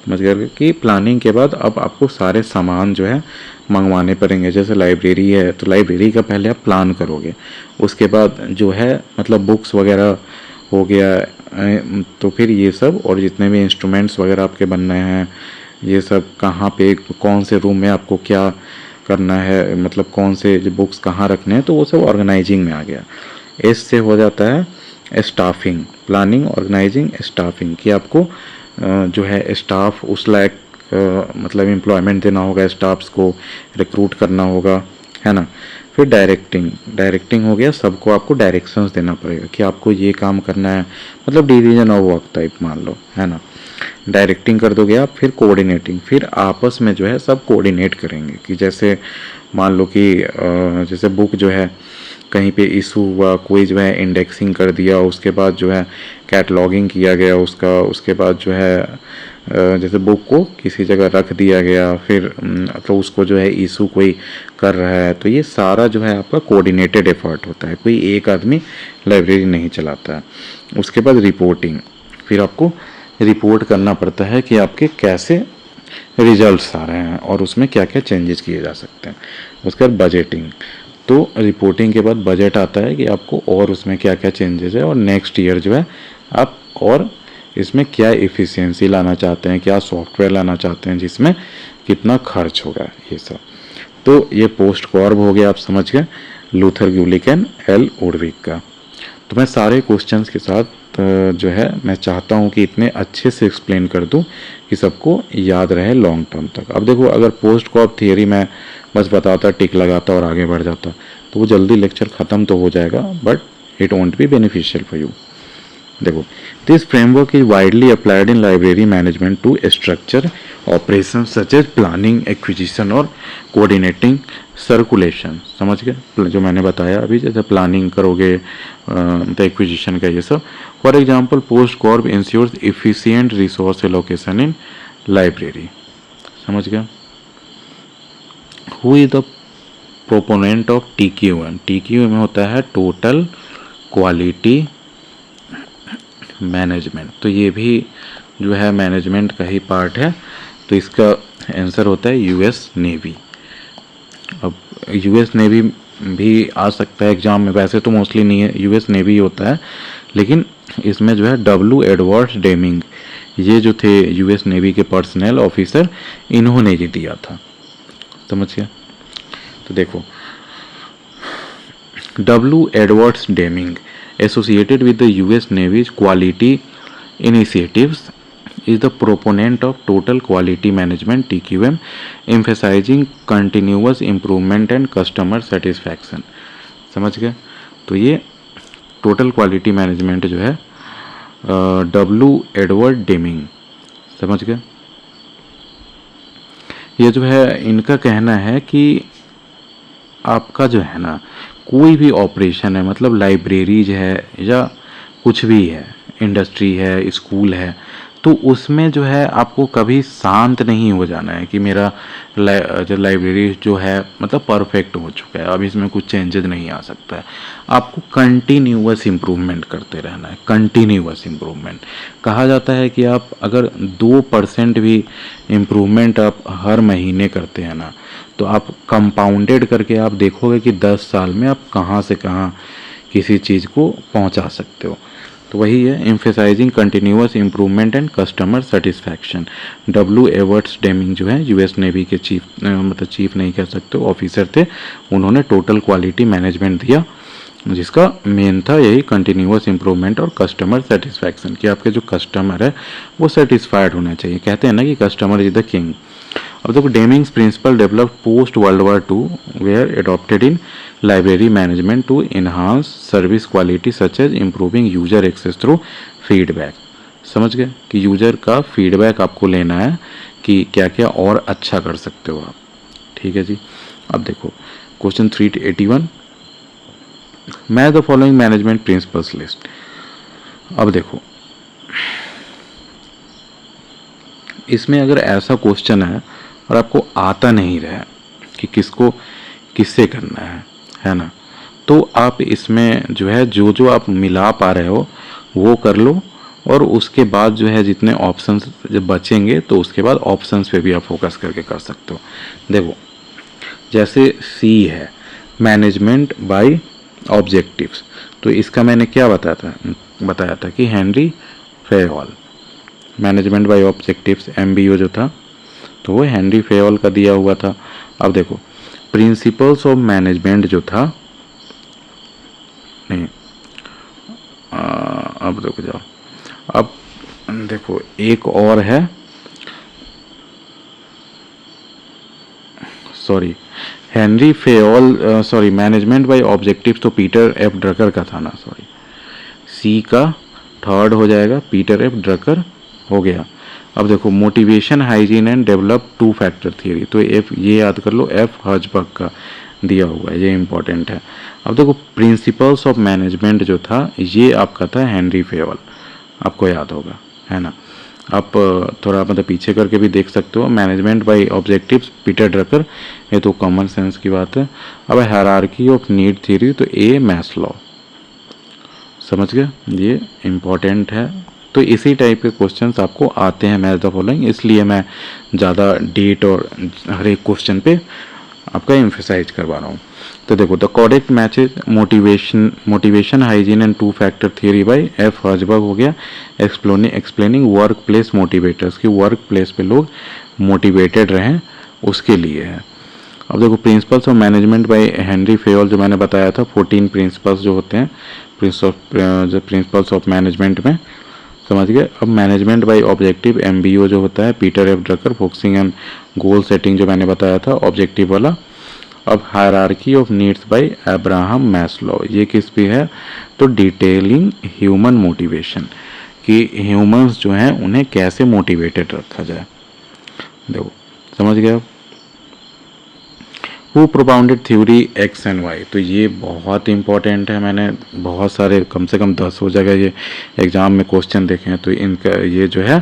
समझ गए कि प्लानिंग के बाद अब आपको सारे सामान जो है मंगवाने पड़ेंगे। जैसे लाइब्रेरी है तो लाइब्रेरी का पहले आप प्लान करोगे, उसके बाद जो है मतलब बुक्स वगैरह हो गया, तो फिर ये सब और जितने भी इंस्ट्रूमेंट्स वगैरह आपके बनने हैं, ये सब कहाँ पे कौन से रूम में आपको क्या करना है, मतलब कौन से बुक्स कहाँ रखने हैं, तो वो सब ऑर्गेनाइजिंग में आ गया। एस से हो जाता है स्टाफिंग, प्लानिंग ऑर्गेनाइजिंग स्टाफिंग, कि आपको जो है स्टाफ उस लायक मतलब एम्प्लॉयमेंट देना होगा, स्टाफ्स को रिक्रूट करना होगा, है ना। फिर डायरेक्टिंग, डायरेक्टिंग हो गया, सबको आपको डायरेक्शंस देना पड़ेगा कि आपको ये काम करना है, मतलब डिवीजन ऑफ वर्क टाइप मान लो, है ना। डायरेक्टिंग कर दोगे आप। फिर कोऑर्डिनेटिंग, फिर आपस में जो है सब कोऑर्डिनेट करेंगे कि जैसे मान लो कि जैसे बुक जो है कहीं पे इशू हुआ, कोई जो है इंडेक्सिंग कर दिया, उसके बाद जो है कैटलॉगिंग किया गया उसका, उसके बाद जो है जैसे बुक को किसी जगह रख दिया गया, फिर तो उसको जो है इशू कोई कर रहा है, तो ये सारा जो है आपका कोऑर्डिनेटेड एफर्ट होता है, कोई एक आदमी लाइब्रेरी नहीं चलाता है। उसके बाद रिपोर्टिंग, फिर आपको रिपोर्ट करना पड़ता है कि आपके कैसे रिजल्ट्स आ रहे हैं और उसमें क्या क्या चेंजेस किए जा सकते हैं। उसके बाद बजटिंग, तो रिपोर्टिंग के बाद बजट आता है कि आपको और उसमें क्या क्या चेंजेस है और नेक्स्ट ईयर जो है आप और इसमें क्या एफिशिएंसी लाना चाहते हैं, क्या सॉफ्टवेयर लाना चाहते हैं जिसमें कितना खर्च होगा, ये सब। तो ये पोस्ट कॉर्ब हो गया, आप समझ गए, Luther Gulick and L Urwick का। तो मैं सारे क्वेश्चंस के साथ जो है मैं चाहता हूँ कि इतने अच्छे से एक्सप्लेन कर दूँ कि सबको याद रहे लॉन्ग टर्म तक। अब देखो अगर पोस्ट कॉर्ब थियरी मैं बस बताता, टिक लगाता और आगे बढ़ जाता, तो वो जल्दी लेक्चर ख़त्म तो हो जाएगा, but it won't be beneficial for you. देखो, this framework is widely applied in library management to structure operation such as planning, acquisition और कोऑर्डिनेटिंग सर्कुलेशन। समझ गए जो मैंने बताया अभी, जैसे प्लानिंग करोगे तो एक्विजिशन का ये सब। For example POSDCORB ensures efficient resource allocation in library. समझ गया। Who is the proponent of TQM। TQM होता है टोटल क्वालिटी मैनेजमेंट, तो ये भी जो है मैनेजमेंट का ही पार्ट है। तो इसका आंसर होता है US नेवी। अब US नेवी भी आ सकता है एग्जाम में, वैसे तो मोस्टली नहीं है, US नेवी होता है, लेकिन इसमें जो है W एडवर्ड्स डेमिंग, ये जो थे US नेवी के पर्सनल ऑफिसर, इन्होंने ये दिया था। समझ गया। तो देखो W Edwards Deming associated with the US Navy's quality initiatives is the proponent of total quality management TQM, emphasizing continuous improvement and customer satisfaction। समझ गए। तो ये टोटल क्वालिटी मैनेजमेंट जो है W एडवर्ड डेमिंग, समझ गए। ये जो है इनका कहना है कि आपका जो है ना कोई भी ऑपरेशन है, मतलब लाइब्रेरीज है या कुछ भी है, इंडस्ट्री है, स्कूल है, तो उसमें जो है आपको कभी शांत नहीं हो जाना है कि मेरा जो लाइब्रेरी जो है मतलब परफेक्ट हो चुका है, अब इसमें कुछ चेंजेस नहीं आ सकता है। आपको कंटिन्यूअस इम्प्रूवमेंट करते रहना है, कंटिन्यूअस इम्प्रूवमेंट। कहा जाता है कि आप अगर 2% भी इम्प्रूवमेंट आप हर महीने करते हैं ना, तो आप कंपाउंडेड करके आप देखोगे कि 10 साल में आप कहाँ से कहाँ किसी चीज़ को पहुँचा सकते हो। तो वही है, emphasising continuous improvement and customer satisfaction. W Edwards Deming जो है यूएस नेवी के चीफ, मतलब चीफ नहीं कह सकते, ऑफिसर थे। उन्होंने टोटल क्वालिटी मैनेजमेंट दिया, जिसका मेन था यही कंटिन्यूअस इम्प्रूवमेंट और कस्टमर सेटिस्फैक्शन, कि आपके जो कस्टमर है वो सेटिस्फाइड होना चाहिए। कहते हैं ना कि कस्टमर इज द किंग। अब देखो, Deming's principle developed post World War Two were adopted in library management to enhance service quality such as improving user access through feedback. समझ गए कि यूजर का फीडबैक आपको लेना है कि क्या क्या और अच्छा कर सकते हो आप। ठीक है जी। अब देखो question 381, match the following management principles list. अब देखो इसमें अगर ऐसा क्वेश्चन है और आपको आता नहीं रहा कि किसको किससे करना है ना, तो आप इसमें जो है जो जो आप मिला पा रहे हो वो कर लो, और उसके बाद जो है जितने ऑप्शंस जब बचेंगे तो उसके बाद ऑप्शंस पे भी आप फोकस करके कर सकते हो। देखो जैसे सी है मैनेजमेंट बाय ऑब्जेक्टिव्स, तो इसका मैंने क्या बताया था कि Henri Fayol, management by objectives MBO जो था तो वो हेनरी फेयॉल का दिया हुआ था। अब देखो प्रिंसिपल्स ऑफ मैनेजमेंट जो था, नहीं अब देखो जाओ, अब देखो एक और है, sorry Henri Fayol, sorry management by objectives तो पीटर एफ ड्रकर का था ना, सॉरी सी का थर्ड हो जाएगा, पीटर एफ ड्रकर हो गया। अब देखो motivation hygiene and develop two factor theory, तो एफ ये याद कर लो, एफ हर्जबर्ग का दिया हुआ है, ये इंपॉर्टेंट है। अब देखो प्रिंसिपल्स ऑफ मैनेजमेंट जो था ये आपका था हेनरी फेयॉल, आपको याद होगा है ना। आप थोड़ा मतलब पीछे करके भी देख सकते हो, management by objectives Peter Drucker, ये तो कॉमन सेंस की बात है। अब हायरार्की ऑफ नीड थ्योरी तो ए मैस्लो, समझ गए, ये इम्पॉर्टेंट है। तो इसी टाइप के क्वेश्चंस आपको आते हैं मैच द फॉलोइंग, इसलिए मैं ज़्यादा डेट और हर एक क्वेश्चन पे आपका एम्फेसाइज करवा रहा हूँ। तो देखो the correct matches motivation hygiene and two factor theory by F Herzberg हो गया। एक्सप्लेनिंग वर्क प्लेस मोटिवेटर्स, की वर्क प्लेस पे लोग मोटिवेटेड रहें उसके लिए है। अब देखो principles of management by Henri Fayol जो मैंने बताया था, 14 प्रिंसिपल्स जो होते हैं प्रिंसिपल्स ऑफ मैनेजमेंट में, समझ गए। अब मैनेजमेंट बाय ऑब्जेक्टिव एमबीओ जो होता है Peter F Drucker, focusing and goal setting जो मैंने बताया था ऑब्जेक्टिव वाला। अब hierarchy of needs by Abraham Maslow, ये किस पे है, तो डिटेलिंग ह्यूमन मोटिवेशन, कि ह्यूमंस जो हैं उन्हें कैसे मोटिवेटेड रखा जाए। देखो समझ गए आप। Who propounded theory X and Y, तो ये बहुत इंपॉर्टेंट है, मैंने बहुत सारे कम से कम 10 हो जाएगा ये एग्ज़ाम में क्वेश्चन देखे हैं। तो इनका ये जो है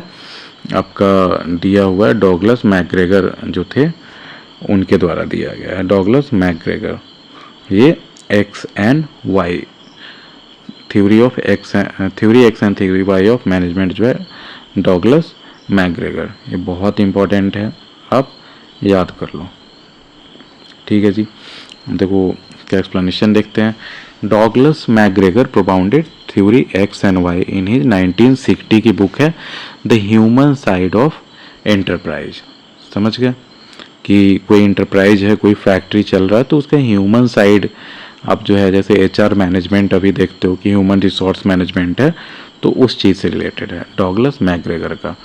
आपका दिया हुआ है, डॉगलस मैकग्रेगर जो थे उनके द्वारा दिया गया है, डॉगलस मैकग्रेगर। ये X and Y theory of X and theory Y of management जो है डॉगलस मैकग्रेगर, ये बहुत इंपॉर्टेंट है, आप याद कर लो। ठीक है जी। देखो क्या एक्सप्लेनेशन देखते हैं। Douglas McGregor propounded theory X and Y in his 1960 की बुक है the human side of enterprise. समझ गए कि कोई एंटरप्राइज है, कोई फैक्ट्री चल रहा है, तो उसका ह्यूमन साइड आप जो है, जैसे एचआर मैनेजमेंट अभी देखते हो कि ह्यूमन रिसोर्स मैनेजमेंट है, तो उस चीज़ से रिलेटेड है डॉगलस मैकग्रेगर का।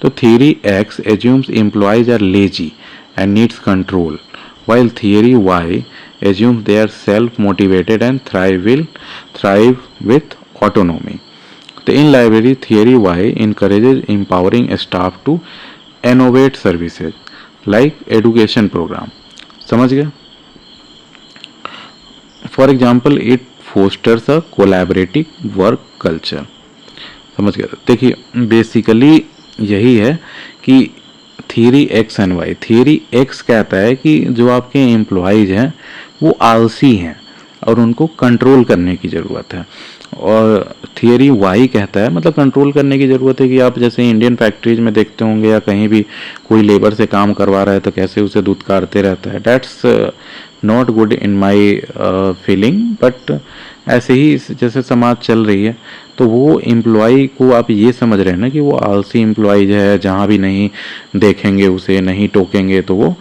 तो theory X assumes employees are lazy and needs control, while theory Y assumes they are self-motivated and thrive with autonomy. The in library theory Y encourages empowering staff to innovate services. Like education program, समझ गए। For example it fosters a collaborative work culture, समझ गए। देखिए basically यही है कि theory X and Y, theory X कहता है कि जो आपके एम्प्लॉयज़ हैं वो आलसी हैं और उनको कंट्रोल करने की ज़रूरत है, और थियरी वाई कहता है मतलब कंट्रोल करने की ज़रूरत है कि आप जैसे इंडियन फैक्ट्रीज में देखते होंगे या कहीं भी कोई लेबर से काम करवा रहा है तो कैसे उसे दुत्कारते रहता है। That's not good in my feeling, but ऐसे ही जैसे समाज चल रही है तो वो एम्प्लॉय को आप ये समझ रहे हैं ना कि वो आलसी एम्प्लॉय है, जहाँ भी नहीं देखेंगे उसे, नहीं टोकेंगे तो वो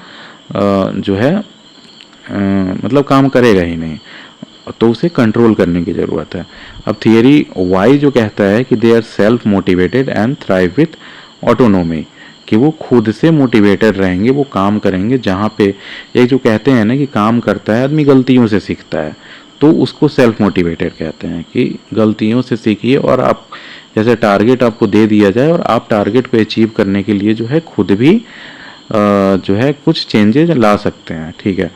जो है मतलब काम करेगा ही नहीं, तो उसे कंट्रोल करने की ज़रूरत है। अब थियरी वाई जो कहता है कि they are self motivated and thrive with autonomy, कि वो खुद से मोटिवेटेड रहेंगे, वो काम करेंगे जहाँ पे, एक जो कहते हैं ना कि काम करता है आदमी गलतियों से सीखता है, तो उसको सेल्फ मोटिवेटेड कहते हैं कि गलतियों से सीखिए, और आप जैसे टारगेट आपको दे दिया जाए और आप टारगेट को अचीव करने के लिए जो है खुद भी जो है कुछ चेंजेज ला सकते हैं, ठीक है।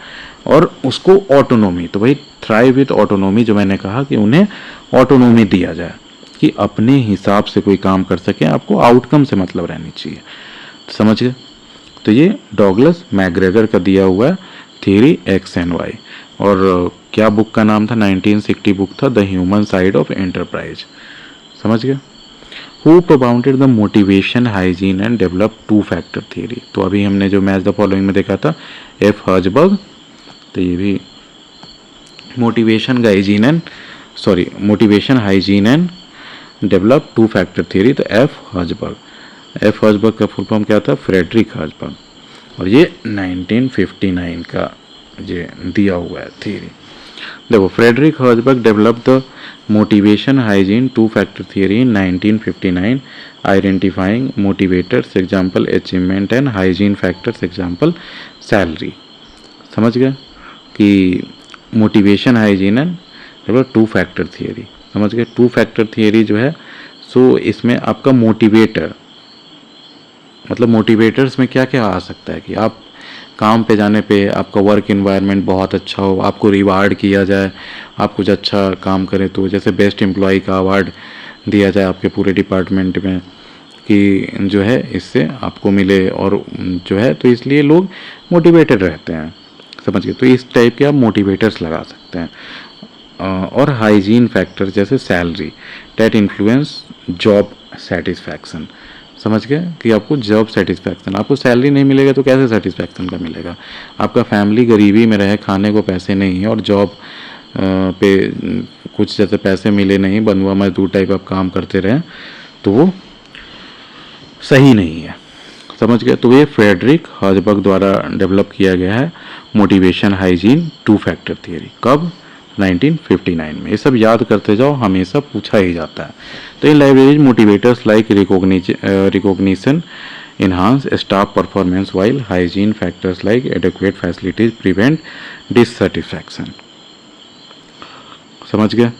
और उसको ऑटोनोमी, तो भाई थ्राइव विथ ऑटोनोमी, जो मैंने कहा कि उन्हें ऑटोनोमी दिया जाए कि अपने हिसाब से कोई काम कर सके, आपको आउटकम से मतलब रहनी चाहिए, तो समझ गए। तो ये डॉगलस मैकग्रेगर का दिया हुआ है थियरी एक्स एंड वाई, और क्या बुक का नाम था, 1960 बुक था, the human side of enterprise, समझ गए। Who propounded the motivation hygiene and develop two factor theory, तो अभी हमने जो मैच द फॉलोइंग में देखा था एफ हर्जबर्ग, तो ये भी motivation hygiene and develop two factor theory, तो एफ हर्जबर्ग का फुल फॉर्म क्या था, फ्रेडरिक हर्जबर्ग, और ये 1959 का ये दिया हुआ है थियरी। देखो Frederick Herzberg develop the motivation hygiene two factor theory in 1959, identifying motivators example achievement and hygiene factors example salary, समझ गए कि motivation hygiene and develop two factor theory, समझ गए। टू फैक्टर थियरी जो है सो इसमें आपका मोटिवेटर, मतलब मोटिवेटर्स में क्या क्या आ सकता है कि आप काम पे जाने पे आपका वर्क इन्वायरमेंट बहुत अच्छा हो, आपको रिवार्ड किया जाए, आप कुछ अच्छा काम करें तो जैसे बेस्ट एम्प्लॉय का अवार्ड दिया जाए आपके पूरे डिपार्टमेंट में कि जो है इससे आपको मिले, और जो है तो इसलिए लोग मोटिवेटेड रहते हैं, समझ गए। तो इस टाइप के आप मोटिवेटर्स लगा सकते हैं। और हाइजीन फैक्टर जैसे salary, that influence job satisfaction, समझ गए कि आपको जॉब सेटिस्फैक्शन, आपको सैलरी नहीं मिलेगा तो कैसे सेटिस्फैक्शन का मिलेगा, आपका फैमिली गरीबी में रहे, खाने को पैसे नहीं है, और जॉब पे कुछ जैसे पैसे मिले नहीं, बंधुआ मजदूर टाइप आप काम करते रहे, तो वो सही नहीं है, समझ गए। तो ये फ्रेडरिक हर्जबर्ग द्वारा डेवलप किया गया है motivation hygiene two factor theory, कब, 1959 में। ये सब याद करते जाओ, हमेशा पूछा ही जाता है। तो in libraries motivators like recognition enhance staff performance, while hygiene factors like adequate facilities prevent dissatisfaction, समझ गए।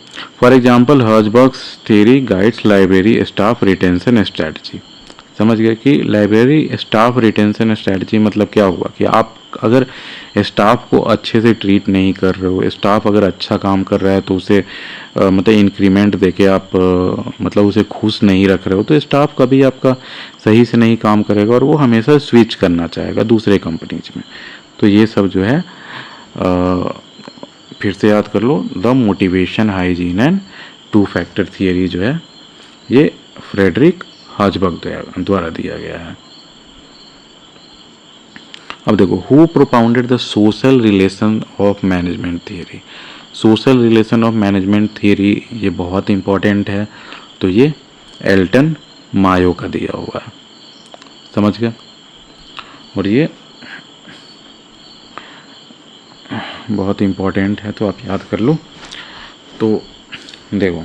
For example Herzberg's theory guides library staff retention strategy, समझ गए कि लाइब्रेरी स्टाफ रिटेंशन स्ट्रैटेजी मतलब क्या हुआ कि आप अगर स्टाफ को अच्छे से ट्रीट नहीं कर रहे हो, स्टाफ अगर अच्छा काम कर रहा है तो उसे मतलब इंक्रीमेंट देके आप मतलब उसे खुश नहीं रख रहे हो, तो स्टाफ कभी आपका सही से नहीं काम करेगा और वो हमेशा स्विच करना चाहेगा दूसरे कंपनीज में। तो ये सब जो है फिर से याद कर लो, the motivation hygiene and two factor theory जो है ये फ्रेडरिक हर्जबर्ग द्वारा दिया गया है। अब देखो who propounded the social relation of management theory, social relation of management theory ये बहुत इंपॉर्टेंट है, तो ये एल्टन मायो का दिया हुआ है, समझ गए। और ये बहुत इंपॉर्टेंट है तो आप याद कर लो। तो देखो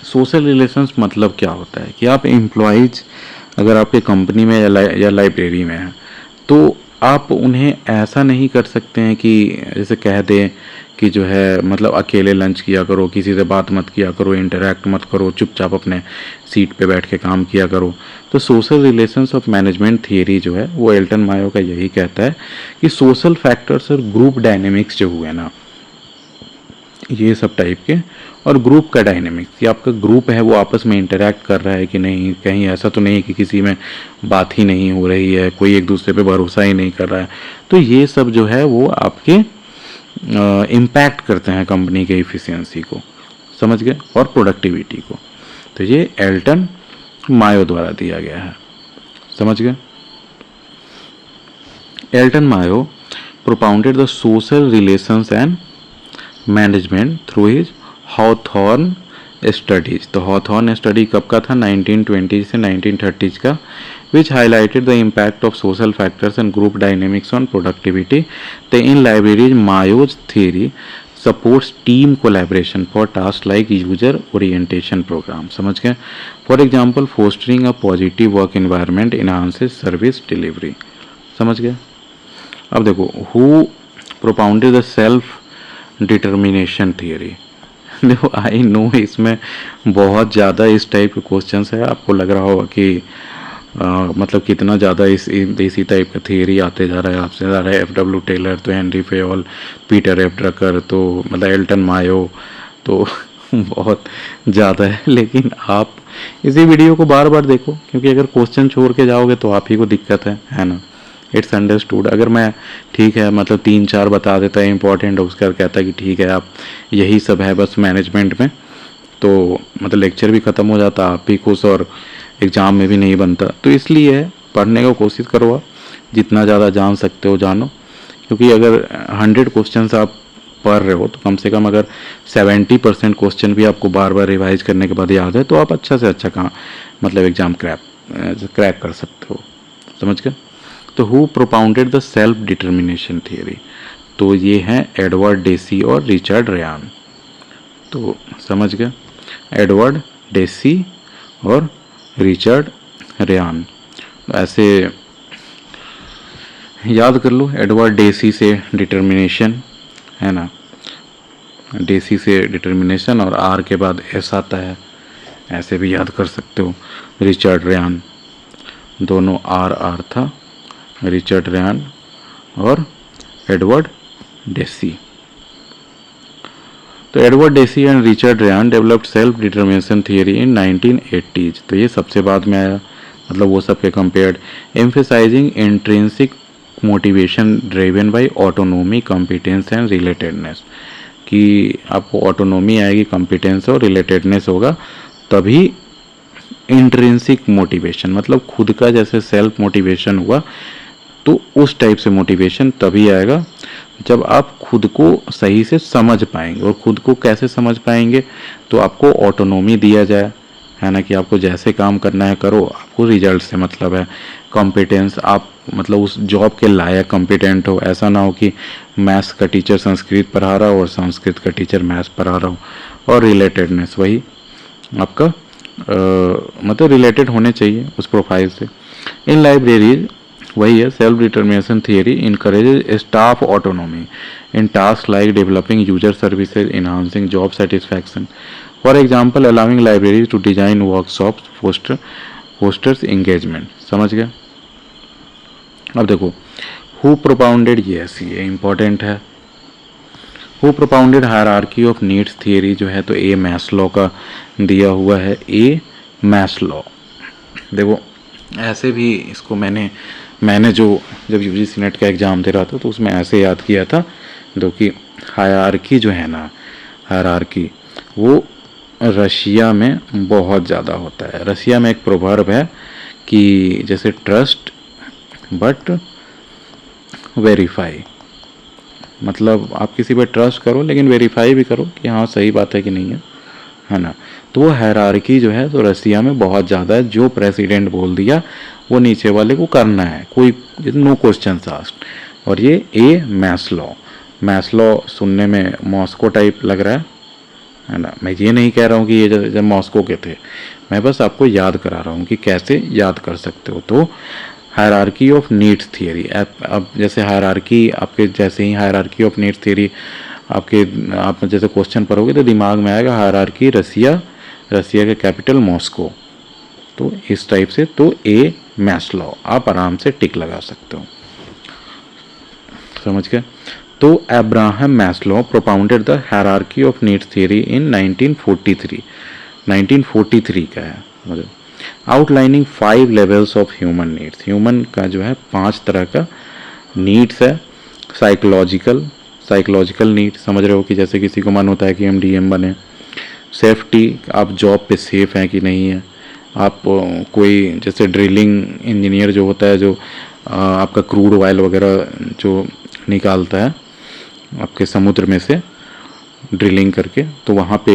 सोशल रिलेशंस मतलब क्या होता है कि आप एम्प्लॉयज़ अगर आपके कंपनी में या लाइब्रेरी में है तो आप उन्हें ऐसा नहीं कर सकते हैं कि जैसे कह दें कि जो है मतलब अकेले लंच किया करो, किसी से बात मत किया करो, इंटरेक्ट मत करो, चुपचाप अपने सीट पे बैठ के काम किया करो। तो social relations of management theory जो है वो एल्टन मायो का यही कहता है कि सोशल फैक्टर्स और ग्रुप डायनेमिक्स जो हुए ना, ये सब टाइप के, और ग्रुप का डायनेमिक्स कि आपका ग्रुप है वो आपस में इंटरेक्ट कर रहा है कि नहीं, कहीं ऐसा तो नहीं कि किसी में बात ही नहीं हो रही है, कोई एक दूसरे पे भरोसा ही नहीं कर रहा है। तो ये सब जो है वो आपके इम्पैक्ट करते हैं कंपनी के इफ़िशियंसी को, समझ गए, और प्रोडक्टिविटी को। तो ये एल्टन मायो द्वारा दिया गया है, समझ गए। Elton Mayo propounded the social relations and management through his Hawthorne studies. तो हॉथॉर्न स्टडी कब का था? 1920 से 1930 का, which highlighted the impact of social factors and group dynamics on productivity. तो in libraries Mayo's theory supports team collaboration for task like user orientation program, समझ गए। For example fostering a positive work environment enhances service delivery, समझ गए। अब देखो, who propounded the self determination theory. देखो I know इसमें बहुत ज़्यादा इस टाइप के क्वेश्चंस है, आपको लग रहा होगा कि मतलब कितना ज़्यादा इसी टाइप का थियरी आते जा रहा है, आपसे जा रहा है F.W. टेलर, तो Henry Fayol, Peter F Drucker, तो मतलब एल्टन मायो, तो बहुत ज़्यादा है। लेकिन आप इसी वीडियो को बार बार देखो, क्योंकि अगर क्वेश्चन छोड़ के जाओगे तो आप ही को दिक्कत है ना। It's understood. अगर मैं ठीक है मतलब 3-4 बता देता है इंपॉर्टेंट, उसके बाद कहता कि ठीक है आप यही सब है बस मैनेजमेंट में, तो मतलब लेक्चर भी ख़त्म हो जाता, आप भी खुश, और एग्ज़ाम में भी नहीं बनता। तो इसलिए पढ़ने का कोशिश करो, आप जितना ज़्यादा जान सकते हो जानो, क्योंकि अगर 100 क्वेश्चन आप पढ़ रहे हो तो कम से कम अगर 70% क्वेश्चन भी आपको बार बार रिवाइज करने के बाद याद है तो आप अच्छा से अच्छा काम मतलब एग्ज़ाम क्रैक कर सकते हो, समझ गए। तो who propounded the self determination theory, तो ये हैं एडवर्ड डेसी और रिचर्ड रेयान। तो समझ गए, एडवर्ड डेसी और रिचर्ड रेयान, ऐसे याद कर लो। एडवर्ड डेसी से डिटर्मिनेशन है ना, डेसी से डिटर्मिनेशन और आर के बाद एस आता है, ऐसे भी याद कर सकते हो। रिचर्ड रेयान, दोनों आर था, रिचर्ड रेयान और एडवर्ड डेसी। तो Edward Deci and Richard Ryan developed self determination theory in 1980s। तो ये सबसे बाद में आया, मतलब वो सबके compared, emphasizing intrinsic motivation driven by autonomy, competence and relatedness, कि आपको ऑटोनोमी आएगी, कॉम्पिटेंस और रिलेटेडनेस होगा, तभी इंट्रिंसिक मोटिवेशन मतलब खुद का जैसे सेल्फ मोटिवेशन हुआ, तो उस टाइप से मोटिवेशन तभी आएगा जब आप खुद को सही से समझ पाएंगे। और खुद को कैसे समझ पाएंगे? तो आपको ऑटोनोमी दिया जाए, है ना, कि आपको जैसे काम करना है करो, आपको रिजल्ट से मतलब है। कॉम्पिटेंस, आप मतलब उस जॉब के लायक कॉम्पिटेंट हो, ऐसा ना हो कि मैथ्स का टीचर संस्कृत पढ़ा रहा हो और संस्कृत का टीचर मैथ्स पढ़ा रहा हो। और रिलेटेडनेस, वही आपका मतलब रिलेटेड होने चाहिए उस प्रोफाइल से। इन लाइब्रेरीज वही है, self determination theory encourages staff autonomy in task like developing user services, enhancing job satisfaction, for example allowing libraries to design workshops fosters engagement, समझ गए। अब देखो, हु प्रोपाउंडेड, ये इंपॉर्टेंट है। Who propounded hierarchy of needs theory जो है, तो ए Maslow का दिया हुआ है, ए मैस्लो। देखो ऐसे भी इसको मैंने जो जब यूजीसी नेट का एग्ज़ाम दे रहा था तो उसमें ऐसे याद किया था, जो कि हायरार्की जो है ना, हायरार्की वो रशिया में बहुत ज़्यादा होता है। रशिया में एक प्रोवर्ब है कि जैसे ट्रस्ट बट वेरीफाई, मतलब आप किसी पर ट्रस्ट करो लेकिन वेरीफाई भी करो कि हाँ सही बात है कि नहीं है ना। तो वो हायरार्की जो है तो रसिया में बहुत ज़्यादा है, जो प्रेसिडेंट बोल दिया वो नीचे वाले को करना है, कोई नो क्वेश्चन आस्क्ड। और ये ए मैस्लो सुनने में मॉस्को टाइप लग रहा है ना। मैं ये नहीं कह रहा हूँ कि ये जब मॉस्को के थे, मैं बस आपको याद करा रहा हूँ कि कैसे याद कर सकते हो। तो हायरार्की ऑफ नीड्स थियरी, अब जैसे हायरार्की आपके जैसे ही हायरार्की ऑफ नीड्स थियरी आपके आप जैसे क्वेश्चन पढ़ोगे तो दिमाग में आएगा हायरार्की रसिया, रसिया के कैपिटल मॉस्को, तो इस टाइप से। तो ए मैस्लो, आप आराम से टिक लगा सकते हो, समझ गए। तो Abraham Maslow propounded the hierarchy of needs theory इन 1943, 1943 का है मतलब, outlining 5 levels of human needs. Human का जो है 5 तरह का नीड्स है। साइकोलॉजिकल, साइकोलॉजिकल नीड समझ रहे हो कि जैसे किसी को मन होता है कि हम डीएम बने। सेफ्टी, आप जॉब पे सेफ हैं कि नहीं है। आप कोई जैसे ड्रिलिंग इंजीनियर जो होता है, जो आपका क्रूड ऑयल वगैरह जो निकालता है आपके समुद्र में से ड्रिलिंग करके, तो वहाँ पे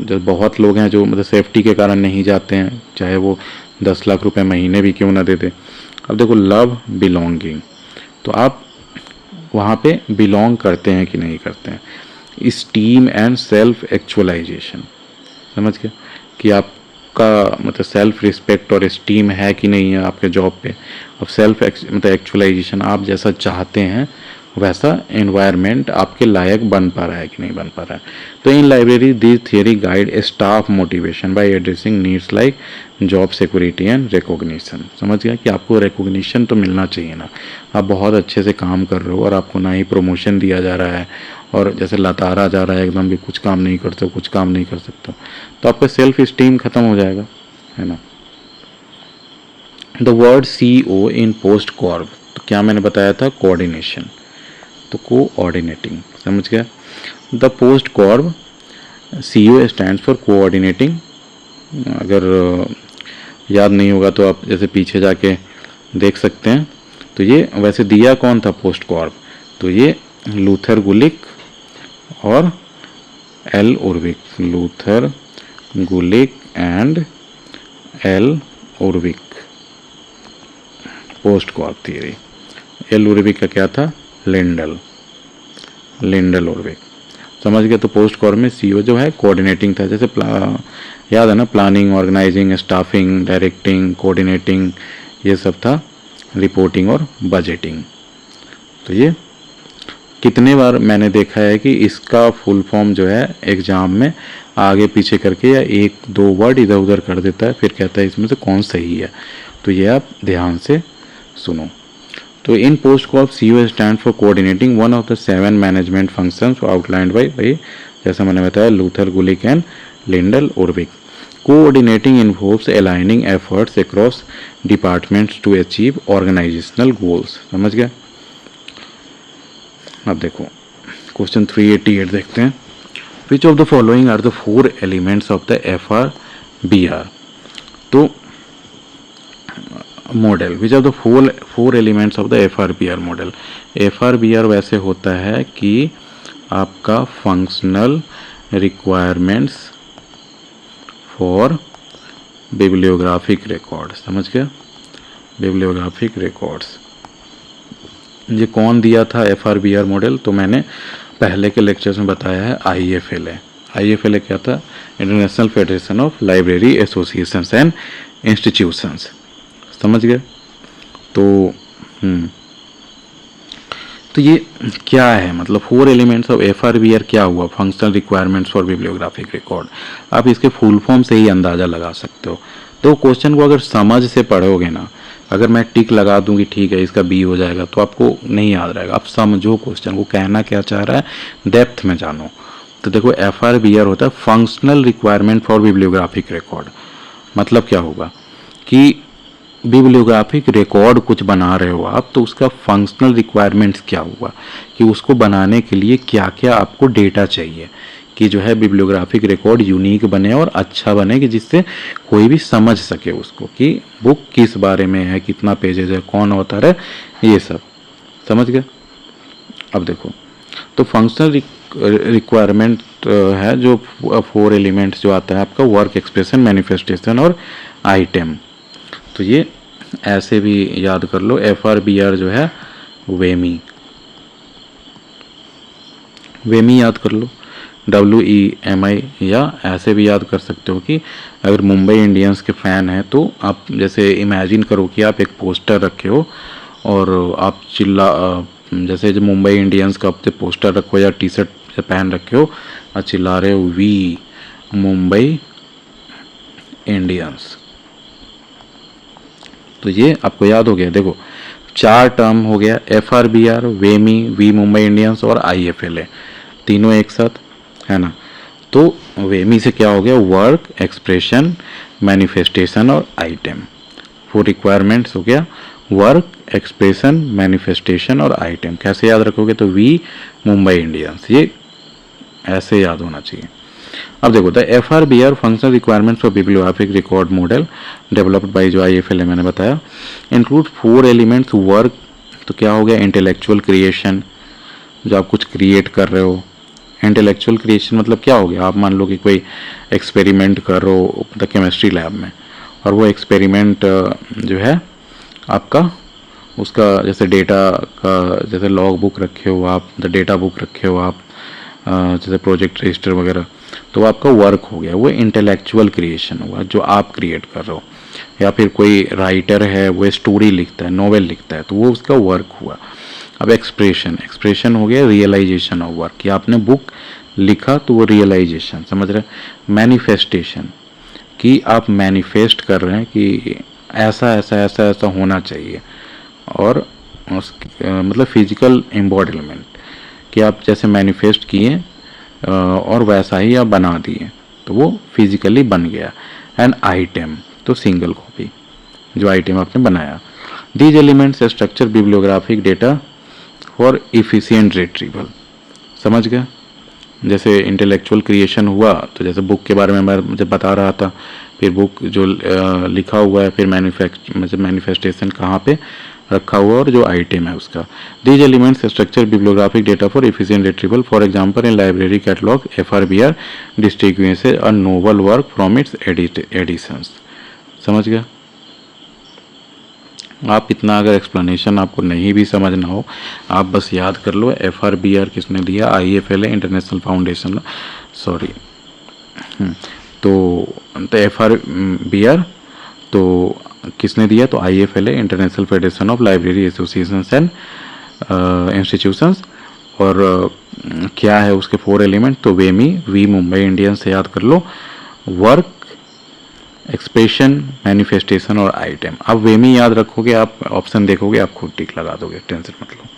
जब बहुत लोग हैं जो मतलब सेफ्टी के कारण नहीं जाते हैं, चाहे वो 10 लाख रुपए महीने भी क्यों ना दे दे। अब देखो लव बिलोंगिंग, तो आप वहाँ पे बिलोंग करते हैं कि नहीं करते हैं। स्टीम एंड सेल्फ एक्चुअलाइजेशन, समझ गए कि आपका मतलब सेल्फ रिस्पेक्ट और स्टीम है कि नहीं है आपके जॉब पे। अब सेल्फ मतलब एक्चुअलाइजेशन, आप जैसा चाहते हैं वैसा एनवायरनमेंट आपके लायक बन पा रहा है कि नहीं बन पा रहा है। तो in library this theory guide staff motivation by addressing needs like job security and recognition. समझ गया कि आपको रिकॉग्निशन तो मिलना चाहिए ना, आप बहुत अच्छे से काम कर रहे हो और आपको ना ही प्रमोशन दिया जा रहा है और जैसे लताड़ा जा रहा है एकदम भी कुछ काम नहीं करते हो, कुछ काम नहीं कर सकते हो, तो आपका सेल्फ स्टीम खत्म हो जाएगा, है ना। The word CO in POSDCORB, तो क्या मैंने बताया था कोऑर्डिनेशन, तो कोऑर्डिनेटिंग, समझ गया। The POSDCORB CO stands for coordinating. अगर याद नहीं होगा तो आप जैसे पीछे जाके देख सकते हैं। तो ये वैसे दिया कौन था पोस्ट कॉर्ब, तो ये लूथर गुलिक और L Urwick, Luther Gulick and L Urwick, POSDCORB theory. L Urwick का क्या था, लिंडल, लिंडल उर्विक, समझ गए। तो पोस्ट कॉर्ब में CO जो है कोऑर्डिनेटिंग था, जैसे याद है ना, planning, organising, staffing, directing, coordinating, ये सब था, रिपोर्टिंग और बजटिंग। तो ये कितने बार मैंने देखा है कि इसका फुल फॉर्म जो है एग्जाम में आगे पीछे करके या 1-2 वर्ड इधर उधर कर देता है, फिर कहता है इसमें से कौन सही है। तो ये आप ध्यान से सुनो। तो in POSDCORB CO stand for coordinating one of the 7 management functions outlined by जैसा मैंने बताया Luther Gulick and Lyndall Urwick. Coordinating involves aligning efforts across departments to achieve organisational goals, समझ गया। अब देखो क्वेश्चन 388 देखते हैं। Which of the following are the 4 elements of the FRBR, तो model, which of the 4 elements of the FRBR model. FRBR वैसे होता है कि आपका functional requirements for bibliographic record, समझ गया, बिब्लियोग्राफिक रिकॉर्ड्स। ये कौन दिया था FRBR मॉडल, तो मैंने पहले के लेक्चर्स में बताया है IFLA। IFLA क्या था, international federation of library associations and institutions, समझ गए। तो ये क्या है, मतलब 4 एलिमेंट्स ऑफ FRBR क्या हुआ, functional requirements for bibliographic record. आप इसके फुल फॉर्म से ही अंदाज़ा लगा सकते हो। तो क्वेश्चन को अगर समझ से पढ़ोगे ना, अगर मैं टिक लगा दूंगी ठीक है इसका B हो जाएगा, तो आपको नहीं याद रहेगा। आप समझो क्वेश्चन को कहना क्या चाह रहा है, डेप्थ में जानो। तो देखो FRBR होता है functional requirement for bibliographic record. मतलब क्या होगा कि बिब्लियोग्राफिक रिकॉर्ड कुछ बना रहे हो आप, तो उसका फंक्शनल रिक्वायरमेंट्स क्या हुआ कि उसको बनाने के लिए क्या क्या आपको डेटा चाहिए कि जो है बिब्लियोग्राफिक रिकॉर्ड यूनिक बने और अच्छा बने, कि जिससे कोई भी समझ सके उसको कि बुक किस बारे में है, कितना पेजेज है, कौन ऑथर है, ये सब समझ गए। अब देखो तो फंक्शनल रिक्वायरमेंट है जो 4 एलिमेंट्स जो आता है आपका, वर्क, एक्सप्रेशन, मैनिफेस्टेशन और आइटम। तो ये ऐसे भी याद कर लो, FRBR जो है वेमी, वेमी याद कर लो, WEMI, या ऐसे भी याद कर सकते हो कि अगर मुंबई इंडियंस के फ़ैन हैं तो आप जैसे इमेजिन करो कि आप एक पोस्टर रखे हो और आप जैसे जो मुंबई इंडियंस का आप पोस्टर रखो या टी शर्ट जैसे पहन रखे हो और चिल्ला रहे हो वी मुंबई इंडियंस। तो ये आपको याद हो गया। देखो 4 टर्म हो गया, FRBR, वेमी, वी मुंबई इंडियंस और IFLA, तीनों एक साथ है ना। तो वेमी से क्या हो गया, वर्क, एक्सप्रेशन, मैनिफेस्टेशन और आइटम। 4 रिक्वायरमेंट्स हो गया, वर्क, एक्सप्रेशन, मैनिफेस्टेशन और आइटम। कैसे याद रखोगे, तो वी मुंबई इंडियंस, ये ऐसे याद होना चाहिए। अब देखो the FRBR functional requirements for bibliographic record model developed by जो IFLA मैंने बताया, इंक्लूड 4 एलिमेंट्स, वर्क, तो क्या हो गया, इंटेलेक्चुअल क्रिएशन, जो आप कुछ क्रिएट कर रहे हो। इंटेलेक्चुअल क्रिएशन मतलब क्या हो गया, आप मान लो कि कोई एक्सपेरिमेंट कर रहे हो द केमिस्ट्री लैब में, और वो एक्सपेरिमेंट जो है आपका उसका जैसे डेटा का, जैसे लॉग बुक रखे हो आप, द डेटा बुक रखे हो आप, जैसे प्रोजेक्ट रजिस्टर वगैरह, तो आपका वर्क हो गया, वो इंटेलेक्चुअल क्रिएशन हुआ जो आप क्रिएट कर रहे हो। या फिर कोई राइटर है वो स्टोरी लिखता है, नॉवेल लिखता है, तो वो उसका वर्क हुआ। अब एक्सप्रेशन हो गया रियलाइजेशन ऑफ वर्क, कि आपने बुक लिखा तो वो रियलाइजेशन, समझ रहे। मैनिफेस्टेशन, कि आप मैनिफेस्ट कर रहे हैं कि ऐसा ऐसा ऐसा ऐसा होना चाहिए, और मतलब फिजिकल एम्बॉडीमेंट, कि आप जैसे मैनिफेस्ट किए और वैसा ही आप बना दिए, तो वो फिजिकली बन गया। एंड आइटम, तो सिंगल कॉपी, जो आइटम आपने बनाया। These elements structure bibliographic data for efficient retrieval, समझ गए। जैसे इंटेलेक्चुअल क्रिएशन हुआ, तो जैसे बुक के बारे में मैं मुझे बता रहा था, फिर बुक जो लिखा हुआ है, फिर मैनिफेस्टेशन कहाँ पे रखा हुआ और जो आइटम है उसका। These elements structure bibliographic data for efficient retrieval, for example in library catalogue FRBR distinguishes a novel work from its editions. समझ गया। आप इतना अगर एक्सप्लेनेशन आपको नहीं भी समझना हो, आप बस याद कर लो FRBR किसने दिया, IFLA इंटरनेशनल फाउंडेशन, सॉरी, तो FRBR तो किसने दिया, तो IFLA international federation of library associations and institutions. और क्या है उसके 4 एलिमेंट, तो वेमी, वी मुंबई इंडियंस से याद कर लो, वर्क, एक्सप्रेशन, मैनिफेस्टेशन और आइटम। अब वेमी याद रखोगे, आप ऑप्शन देखोगे, आप खुद टिक लगा दोगे, टेंशन मत लो।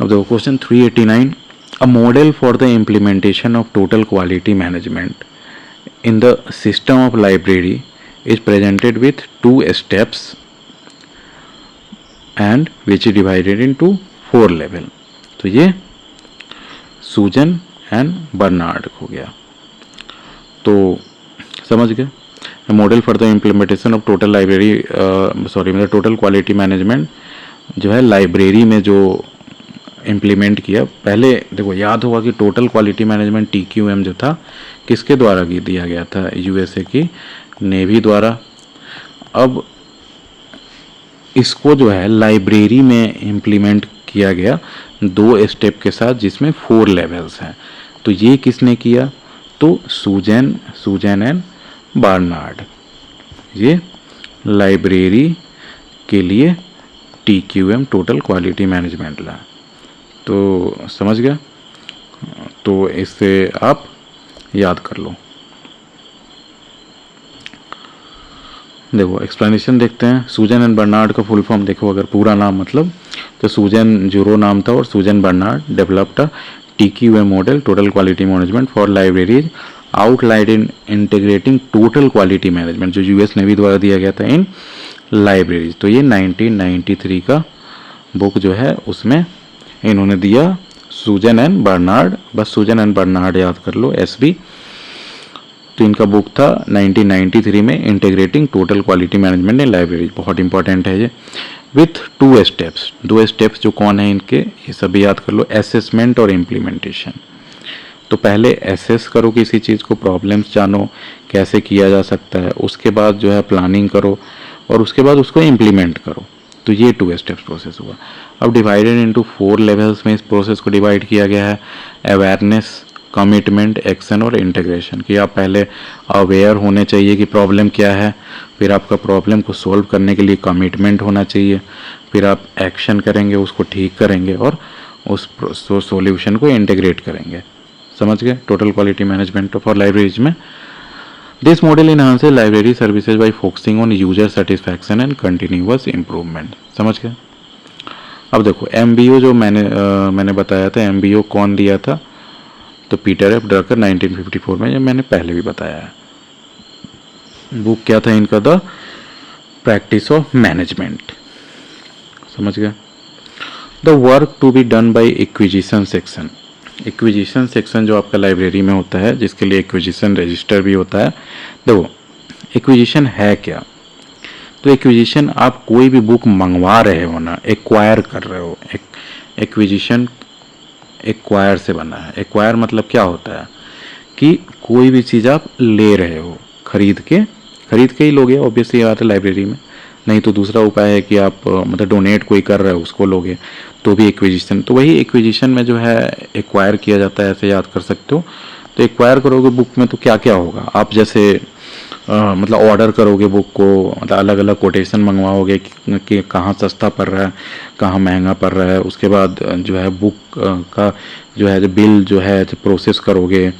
अब देखो question 389, a model for the implementation of total quality management in the system of library is presented with 2 steps and which is divided into 4 level। तो ये सूजन एंड बर्नार्ड हो गया। तो समझ गए, model for the implementation of total library, sorry मतलब total quality management जो है लाइब्रेरी में जो इम्प्लीमेंट किया। पहले देखो याद होगा कि टोटल क्वालिटी मैनेजमेंट TQM जो था किसके द्वारा दिया गया था, USA की नेवी द्वारा। अब इसको जो है लाइब्रेरी में इम्प्लीमेंट किया गया 2 स्टेप के साथ, जिसमें 4 लेवल्स हैं। तो ये किसने किया, तो सूजन एंड बर्नार्ड, ये लाइब्रेरी के लिए TQM टोटल क्वालिटी मैनेजमेंट ला। तो समझ गया, तो इससे आप याद कर लो। देखो एक्सप्लेनेशन देखते हैं। सूजन एंड बर्नार्ड का फुल फॉर्म देखो, अगर पूरा नाम मतलब, तो सूजन जूरो नाम था और Susan Bernard developed a TQM model total quality management for libraries outlined in integrating total quality management, जो US नेवी द्वारा दिया गया था इन लाइब्रेरीज। तो ये 1993 का बुक जो है उसमें इन्होंने दिया, सूजन एंड बर्नार्ड, बस सूजन एंड बर्नार्ड याद कर लो, SB। तो इनका बुक था 1993 में, इंटीग्रेटिंग टोटल क्वालिटी मैनेजमेंट इन लाइब्रेरी, बहुत इंपॉर्टेंट है ये। विथ 2 स्टेप्स, 2 स्टेप्स जो कौन है इनके, ये सभी याद कर लो, असेसमेंट और इम्प्लीमेंटेशन। तो पहले एसेस करो किसी चीज़ को, प्रॉब्लम्स जानो कैसे किया जा सकता है, उसके बाद जो है प्लानिंग करो और उसके बाद उसको इम्प्लीमेंट करो। तो ये 2 स्टेप्स प्रोसेस हुआ। अब डिवाइडेड इनटू 4 लेवल्स में इस प्रोसेस को डिवाइड किया गया है। अवेयरनेस, कमिटमेंट, एक्शन और इंटीग्रेशन, कि आप पहले अवेयर होने चाहिए कि प्रॉब्लम क्या है, फिर आपका प्रॉब्लम को सॉल्व करने के लिए कमिटमेंट होना चाहिए, फिर आप एक्शन करेंगे, उसको ठीक करेंगे, और उस सॉल्यूशन को इंटीग्रेट करेंगे। समझ गए? Total quality management for libraries में this model enhances library services by focusing on user satisfaction and continuous improvement. समझ गए? अब देखो MBO जो मैंने बताया था, MBO कौन दिया था? तो पीटर एफ ड्रकर 1954 में, ये मैंने पहले भी बताया है। बुक क्या था इनका? The practice of management. समझ गए? The work to be done by acquisition section. Acquisition section जो आपका लाइब्रेरी में होता है, जिसके लिए एक्विजिशन रजिस्टर भी होता है। देखो एक्विजिशन है क्या? तो एक्विजिशन आप कोई भी बुक मंगवा रहे हो ना, एक्वायर कर रहे हो। एक्विजिशन एक्वायर से बना है। एक्वायर मतलब क्या होता है कि कोई भी चीज़ आप ले रहे हो, खरीद के ही लोगे ऑब्वियसली बात है लाइब्रेरी में। नहीं तो दूसरा उपाय है कि आप मतलब डोनेट कोई कर रहे हो उसको लोगे, तो भी एक्विजिशन। तो वही एक्विजिशन में जो है एक्वायर किया जाता है, ऐसे याद कर सकते हो। तो एक्वायर करोगे बुक में तो क्या क्या होगा? आप जैसे मतलब ऑर्डर करोगे बुक को, मतलब अलग अलग कोटेशन मंगवाओगे कि कहाँ सस्ता पड़ रहा है, कहाँ महंगा पड़ रहा है। उसके बाद जो है बुक का जो है बिल जो है प्रोसेस करोगे।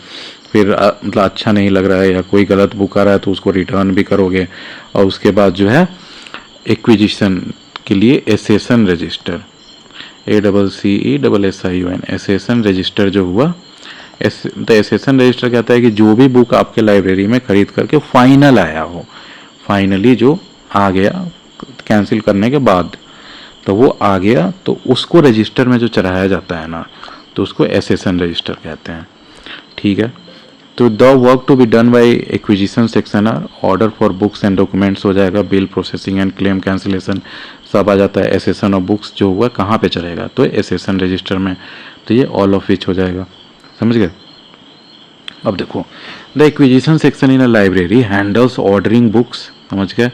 फिर मतलब अच्छा नहीं लग रहा है या कोई गलत बुक आ रहा है तो उसको रिटर्न भी करोगे। और उसके बाद जो है एक्विजिशन के लिए एसेसन रजिस्टर, ACCESSION, एसेसन रजिस्टर जो हुआ। तो एसेसन रजिस्टर कहता है कि जो भी बुक आपके लाइब्रेरी में खरीद करके फाइनल आया हो, फाइनली जो आ गया कैंसिल करने के बाद, तो वो आ गया तो उसको रजिस्टर में जो चढ़ाया जाता है ना, तो उसको एसेसन रजिस्टर कहते हैं। ठीक है? तो the work to be done by acquisition section are order for books and documents हो जाएगा, bill processing and claim cancellation सब आ जाता है। एसेसन ऑफ बुक्स जो हुआ कहाँ पे चलेगा? तो एसेसन रजिस्टर में। तो ये ऑल ऑफ विच हो जाएगा। समझ गए? अब देखो the acquisition section in a library handles ordering books. समझ गए?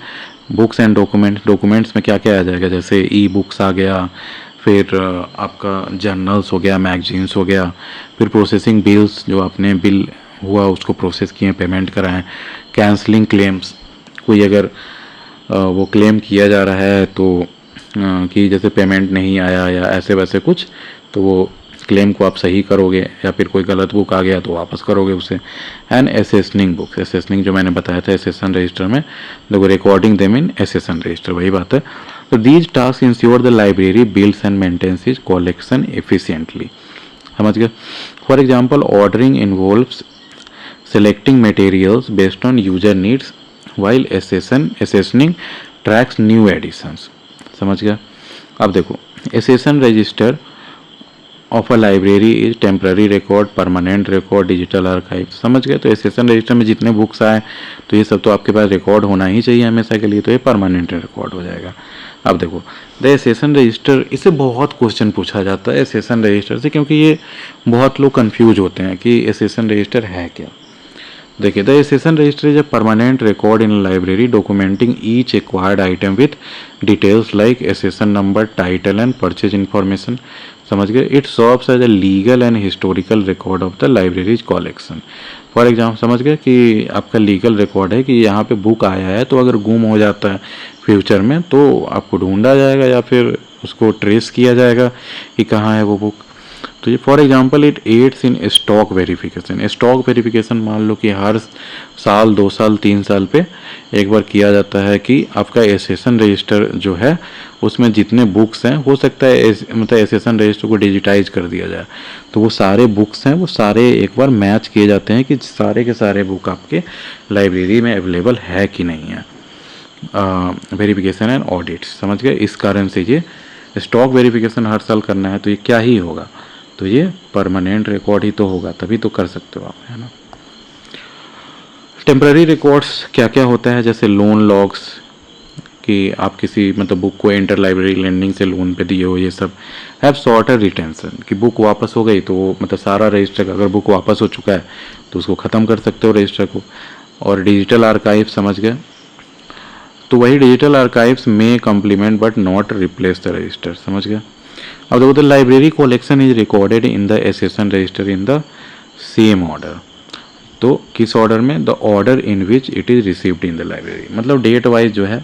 बुक्स एंड डॉक्यूमेंट्स में क्या क्या आ जाएगा? जैसे ई बुक्स आ गया, फिर आपका जर्नल्स हो गया, मैगजीन्स हो गया, फिर प्रोसेसिंग बिल्स, जो आपने बिल हुआ उसको प्रोसेस किए, पेमेंट कराएं। कैंसलिंग क्लेम्स, कोई अगर वो क्लेम किया जा रहा है तो कि जैसे पेमेंट नहीं आया या ऐसे वैसे कुछ, तो वो क्लेम को आप सही करोगे, या फिर कोई गलत बुक आ गया तो वापस करोगे उसे। एंड एसेसनिंग बुक्स, एसेसनिंग जो मैंने बताया था एसेसन रजिस्टर में, देखो recording them in accession register, वही बात है। तो these task ensure the library builds and maintains its collection efficiently. समझ गए? For example ordering involves selecting materials based on user needs while assessing tracks new additions। समझ गया? अब देखो accession register of a library is temporary record, permanent record, digital archive. समझ गए? तो एसेसन register में जितने बुक्स आए तो ये सब तो आपके पास रिकॉर्ड होना ही चाहिए हमेशा के लिए, तो ये परमानेंट रिकॉर्ड हो जाएगा। अब देखो द एसेसन रजिस्टर, इससे बहुत क्वेश्चन पूछा जाता है एसेसन रजिस्टर से, क्योंकि ये बहुत लोग कंफ्यूज होते हैं कि एसेसन रजिस्टर है क्या। देखिए the accession register is a permanent record in library documenting each acquired item with details like accession number, title and purchase information. समझ गए? It serves as a legal and historical record of the library's collection. For example समझ गए कि आपका legal record है कि यहाँ पे बुक आया है, तो अगर गुम हो जाता है फ्यूचर में तो आपको ढूंढा जाएगा या फिर उसको ट्रेस किया जाएगा कि कहाँ है वो बुक। तो ये for example it adds in stock verification. Stock verification मान लो कि हर साल 2 साल 3 साल पे एक बार किया जाता है कि आपका एसेसन रजिस्टर जो है उसमें जितने बुक्स हैं, हो सकता है मतलब एसेसन रजिस्टर को डिजिटाइज कर दिया जाए, तो वो सारे बुक्स हैं वो सारे एक बार मैच किए जाते हैं कि सारे के सारे बुक आपके लाइब्रेरी में अवेलेबल है कि नहीं है। Verification and audit. समझ गए? इस कारण से ये स्टॉक वेरिफिकेशन हर साल करना है तो ये क्या ही होगा? तो ये परमानेंट रिकॉर्ड ही तो होगा, तभी तो कर सकते हो आप, है ना। टेम्पररी रिकॉर्ड्स क्या क्या होता है? जैसे लोन लॉग्स, कि आप किसी मतलब बुक को इंटर लाइब्रेरी लेंडिंग से लोन पे दिए हो, ये सब। हैव शॉर्टर रिटेंशन, कि बुक वापस हो गई तो मतलब सारा रजिस्टर, अगर बुक वापस हो चुका है तो उसको ख़त्म कर सकते हो रजिस्टर को। और डिजिटल आर्काइव, समझ गए? तो वही डिजिटल आर्काइव्स में complement but not replace the register. समझ गए? अब देखो the library collection is recorded in the accession register in the same order. तो किस ऑर्डर में? The order in which it is received in the library. मतलब date wise जो है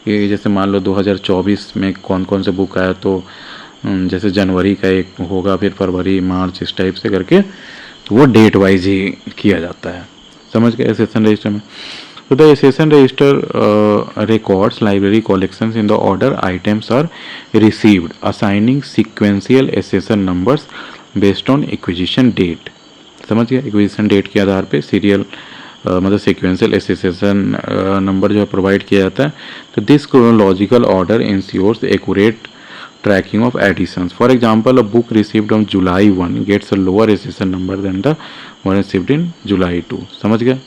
कि जैसे मान लो 2024 में कौन कौन से बुक आया, तो जैसे जनवरी का एक होगा, फिर फरवरी, मार्च, इस टाइप से करके, तो वो डेट वाइज ही किया जाता है। समझ गए एसेसन रजिस्टर में। तो the accession register records library collections in the order items are received assigning sequential accession numbers based on acquisition date. समझ गया, एक्विजिशन डेट के आधार पे सीरियल मतलब सीक्वेंशियल एसेसन नंबर जो है प्रोवाइड किया जाता है। तो this chronological order ensures accurate tracking of additions. For example, a book received on July 1 gets a lower accession number than the one received in July 2. समझ गए।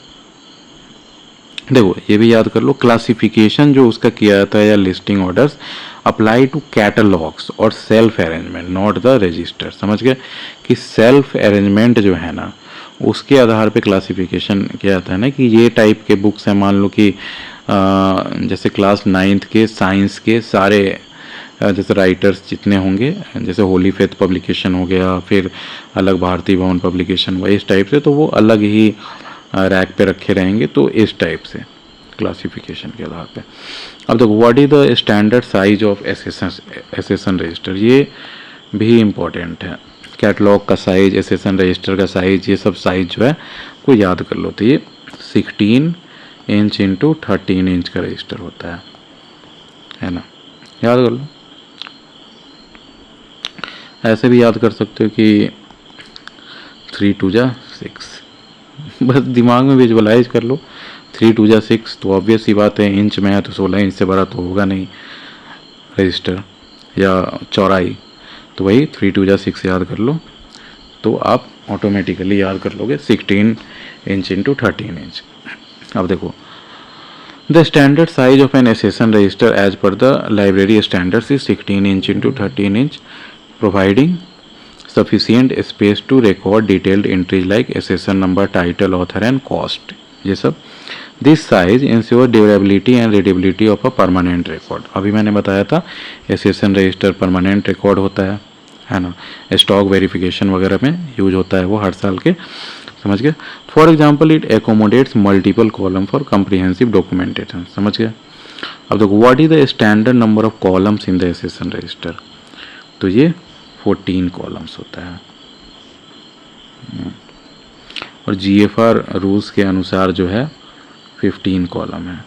देखो ये भी याद कर लो, क्लासिफिकेशन जो उसका किया जाता है या listing orders apply to catalogues और shelf arrangement, not the register. समझ गए कि सेल्फ अरेंजमेंट जो है ना, उसके आधार पे क्लासिफिकेशन किया जाता है ना, कि ये टाइप के बुक्स हैं, मान लो कि जैसे क्लास 9th के साइंस के सारे जैसे राइटर्स जितने होंगे, जैसे होली फेथ पब्लिकेशन हो गया, फिर अलग भारती भवन पब्लिकेशन हुआ, इस टाइप से, तो वो अलग ही रैक पे रखे रहेंगे। तो इस टाइप से क्लासिफिकेशन के आधार पे। अब देखो what is the standard size of accession register, ये भी इम्पोर्टेंट है। कैटलॉग का साइज, एसेसन रजिस्टर का साइज, ये सब साइज जो है को याद कर लो। तो ये 16 इंच इंटू 13 इंच का रजिस्टर होता है ना, याद कर लो। ऐसे भी याद कर सकते हो कि 3 2 जा 6, बस दिमाग में विजुअलाइज कर लो। 3 2 जा 6, तो ऑब्वियस ही बात है इंच में है तो 16 इंच से बड़ा तो होगा नहीं रजिस्टर या चौड़ाई, तो वही 3 2 जा 6 याद कर लो, तो आप ऑटोमेटिकली याद कर लोगे 16 इंच इंटू 13 इंच। अब देखो the standard size of an accession register as per the library standards is 16 inch into 13 inch, providing sufficient space to record detailed entries like accession number, title, author and cost, ये सब। This size ensure durability and readability of a permanent record। अभी मैंने बताया था accession register permanent record होता है ना, stock verification वगैरह में यूज होता है वो हर साल के। समझ गए। For example it accommodates multiple column for comprehensive documentation. समझ गए। अब देखो what is the standard number of columns in the accession register, तो ये 14 कॉलम्स होता है। और GFR रूल्स के अनुसार जो है 15 कॉलम है,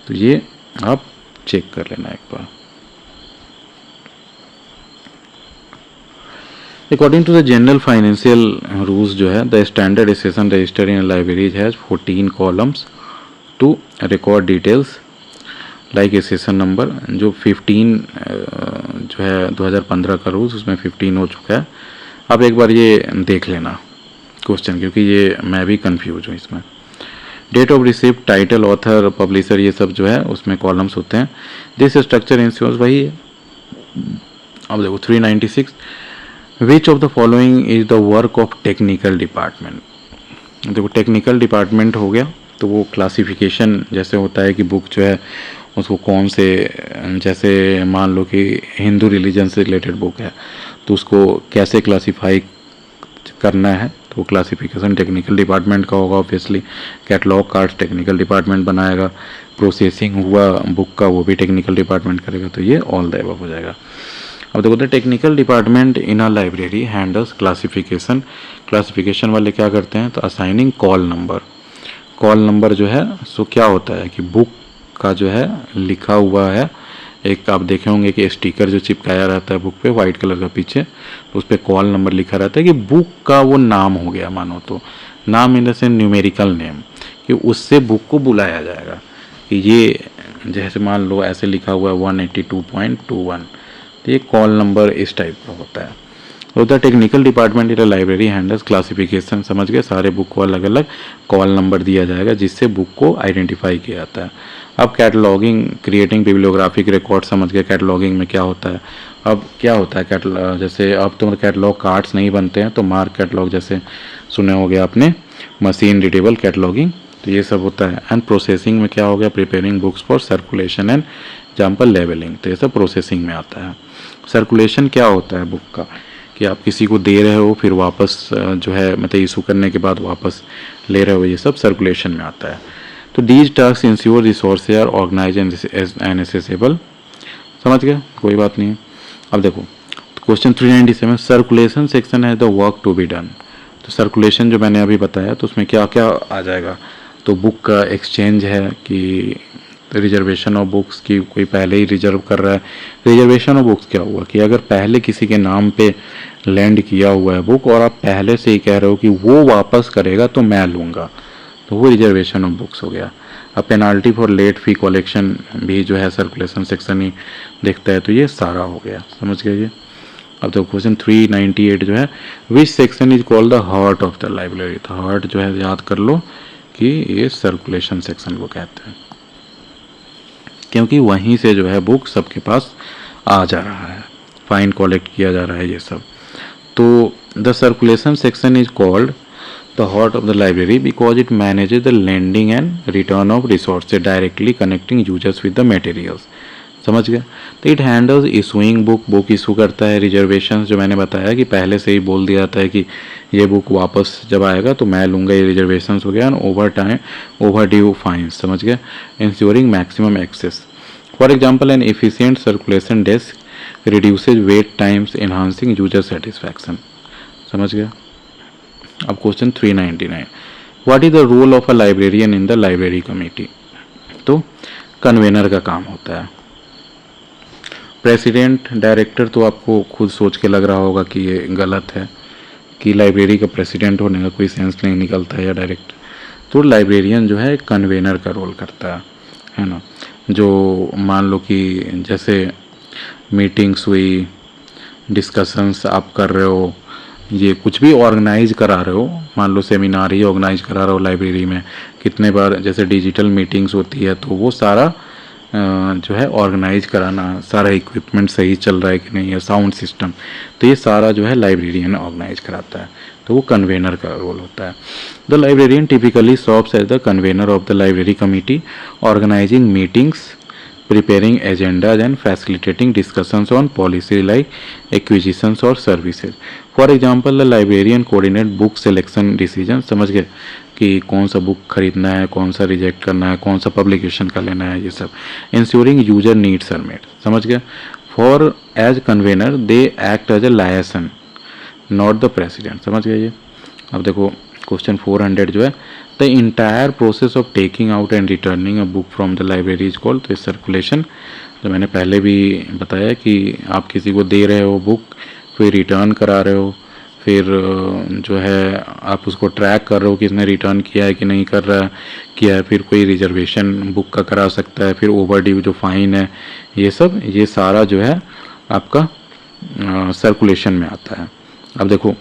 तो ये आप चेक कर लेना एक बार। According to the general financial rules जो है, the standard accession register in libraries has 14 columns to record details like accession number. जो 15 जो है 2015 का रूल्स, उसमें 15 हो चुका है। अब एक बार ये देख लेना क्वेश्चन, क्योंकि ये मैं भी कंफ्यूज हूँ इसमें। Date of receipt, title, author, publisher, ये सब जो है उसमें कॉलम्स होते हैं। दिस स्ट्रक्चर इंश्योर्स, वही है। अब देखो 396, विच of the following is the work of technical department. देखो टेक्निकल डिपार्टमेंट हो गया, तो वो क्लासिफिकेशन जैसे होता है कि बुक जो है उसको कौन से, जैसे मान लो कि हिंदू रिलीजन से रिलेटेड बुक है तो उसको कैसे क्लासीफाई करना है, तो क्लासिफिकेशन टेक्निकल डिपार्टमेंट का होगा obviously. Catalogue cards technical department बनाएगा। प्रोसेसिंग हुआ बुक का, वो भी टेक्निकल डिपार्टमेंट करेगा। तो ये ऑल द अबव हो जाएगा। अब देखो the technical department in a library handles classification. Classification वाले क्या करते हैं, तो assigning call number. Call number जो है सो क्या होता है कि बुक का जो है लिखा हुआ है, एक आप देखे होंगे कि स्टिकर जो चिपकाया रहता है बुक पे वाइट कलर का पीछे, तो उस पर कॉल नंबर लिखा रहता है कि बुक का वो नाम हो गया, मानो तो नाम in the sense numerical name, कि उससे बुक को बुलाया जाएगा कि ये, जैसे मान लो ऐसे लिखा हुआ है 182.21, तो ये कॉल नंबर इस टाइप का होता है। तो the technical department in library handles classification. समझ गए, सारे बुक को अलग अलग कॉल नंबर दिया जाएगा जिससे बुक को आइडेंटिफाई किया जाता है। अब कैटलॉगिंग, क्रिएटिंग बिब्लियोग्राफिक रिकॉर्ड। समझ गए कैटलॉगिंग में क्या होता है। अब क्या होता है जैसे अब तो कैटलॉग कार्ड्स नहीं बनते हैं, तो मार्क कैटलॉग जैसे सुने हो गया आपने, मशीन रीडेबल कैटलॉगिंग, तो ये सब होता है। एंड प्रोसेसिंग में क्या हो गया, preparing books for circulation and example labelling, तो ये सब प्रोसेसिंग में आता है। सर्कुलेशन क्या होता है बुक का, कि आप किसी को दे रहे हो फिर वापस जो है मतलब इशू करने के बाद वापस ले रहे हो, ये सब सर्कुलेशन में आता है। तो these task ensure resource are organise and accessible. समझ गए, कोई बात नहीं है। अब देखो क्वेश्चन 397, सर्कुलेशन सेक्शन है the work to be done. तो सर्कुलेशन जो मैंने अभी बताया तो उसमें क्या क्या आ जाएगा, तो बुक का एक्सचेंज है कि रिजर्वेशन ऑफ बुक्स की कोई पहले ही रिजर्व कर रहा है। रिजर्वेशन ऑफ बुक्स क्या हुआ कि अगर पहले किसी के नाम पे लैंड किया हुआ है बुक और आप पहले से ही कह रहे हो कि वो वापस करेगा तो मैं लूँगा, तो वो रिजर्वेशन ऑफ बुक्स हो गया। अब penalty for late fee collection भी जो है सर्कुलेशन सेक्शन ही देखता है, तो ये सारा हो गया, समझ गए ये। अब तो क्वेश्चन 398 जो है, which section is called the heart of the library. तो हार्ट जो है याद कर लो कि ये सर्कुलेशन सेक्शन को कहते हैं, क्योंकि वहीं से जो है बुक सबके पास आ जा रहा है, फाइन कलेक्ट किया जा रहा है ये सब। तो the circulation section is called the heart of the library because it manages the lending and return of resources directly connecting users with the materials। समझ गए। तो it handles issuing book issue करता है। रिजर्वेशन जो मैंने बताया कि पहले से ही बोल दिया जाता है कि ये बुक वापस जब आएगा तो मैं लूँगा, ये रिजर्वेशन हो गया। Over time over due fine, समझ गए। Ensuring maximum access, for example an efficient circulation desk reduces wait times enhancing user satisfaction, समझ गया। अब question 399, what is the role of a librarian in the library committee. तो convener का काम होता है। प्रेसिडेंट डायरेक्टर तो आपको खुद सोच के लग रहा होगा कि ये गलत है, कि लाइब्रेरी का प्रेसिडेंट होने का कोई सेंस नहीं निकलता है या डायरेक्टर। तो लाइब्रेरियन जो है कन्वेनर का रोल करता है ना। जो मान लो कि जैसे मीटिंग्स हुई, डिस्कशंस आप कर रहे हो, ये कुछ भी ऑर्गेनाइज करा रहे हो, मान लो सेमिनार ही ऑर्गेनाइज करा रहे हो लाइब्रेरी में, कितने बार जैसे डिजिटल मीटिंग्स होती है, तो वो सारा जो है ऑर्गेनाइज कराना, सारा इक्विपमेंट सही चल रहा है कि नहीं है, साउंड सिस्टम, तो ये सारा जो है लाइब्रेरियन ऑर्गेनाइज कराता है, तो वो कन्वेनर का रोल होता है। The librarian typically serves as the convener of the library committee, organising meetings, preparing agendas and facilitating discussions on policy like acquisitions or services। For example, the librarian coordinate book selection decision, समझ गए कि कौन सा book खरीदना है, कौन सा reject करना है, कौन सा पब्लिकेशन का लेना है, ये सब। ensuring user needs are met, समझ गए। For as convener they act as a liaison not the president, समझ गए ये। अब देखो क्वेश्चन 400 जो है, the entire process of taking out and returning a book from the library is called, तो सर्कुलेशन। तो मैंने पहले भी बताया कि आप किसी को दे रहे हो बुक, फिर रिटर्न करा रहे हो, फिर जो है आप उसको ट्रैक कर रहे हो कि इसने रिटर्न किया है कि नहीं कर रहा किया है, फिर कोई रिजर्वेशन बुक का करा सकता है, फिर ओवर ड्यू जो फाइन है, ये सब, ये सारा जो है आपका सर्कुलेशन में आता है। अब देखो,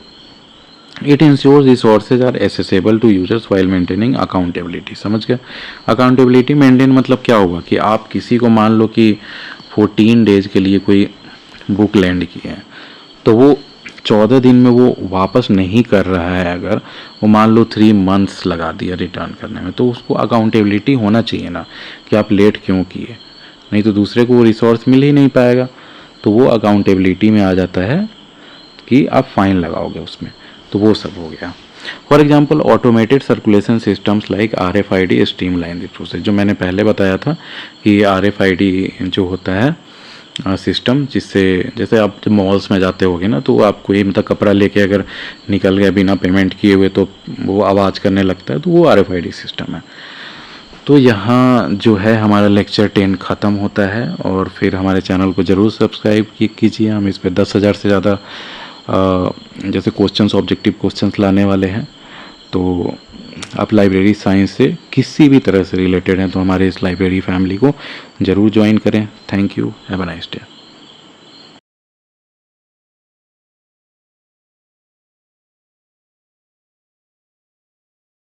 it ensures resources are accessible to users while maintaining accountability, समझ गए। अकाउंटेबिलिटी मेंटेन मतलब क्या होगा कि आप किसी को मान लो कि 14 डेज के लिए कोई बुक लैंड की है, तो वो 14 दिन में वो वापस नहीं कर रहा है, अगर वो मान लो 3 मंथ्स लगा दिया रिटर्न करने में, तो उसको अकाउंटेबिलिटी होना चाहिए ना कि आप लेट क्यों किए, नहीं तो दूसरे को वो रिसोर्स मिल ही नहीं पाएगा। तो वो अकाउंटेबिलिटी में आ जाता है कि आप फाइन लगाओगे उसमें, तो वो सब हो गया। For example automated circulation systems like RFID stream line the process, जो मैंने पहले बताया था कि RFID जो होता है सिस्टम, जिससे जैसे आप जब मॉल्स में जाते होगे ना, तो आपको ये मतलब कपड़ा लेके अगर निकल गया बिना पेमेंट किए हुए तो वो आवाज़ करने लगता है, तो वो RFID सिस्टम है। तो यहाँ जो है हमारा लेक्चर 10 ख़त्म होता है, और फिर हमारे चैनल को ज़रूर सब्सक्राइब कीजिए। हम इस पर 10,000 से ज़्यादा जैसे क्वेश्चंस, ऑब्जेक्टिव क्वेश्चंस लाने वाले हैं। तो आप लाइब्रेरी साइंस से किसी भी तरह से रिलेटेड हैं तो हमारे इस लाइब्रेरी फैमिली को ज़रूर ज्वाइन करें। Thank you, have a nice day.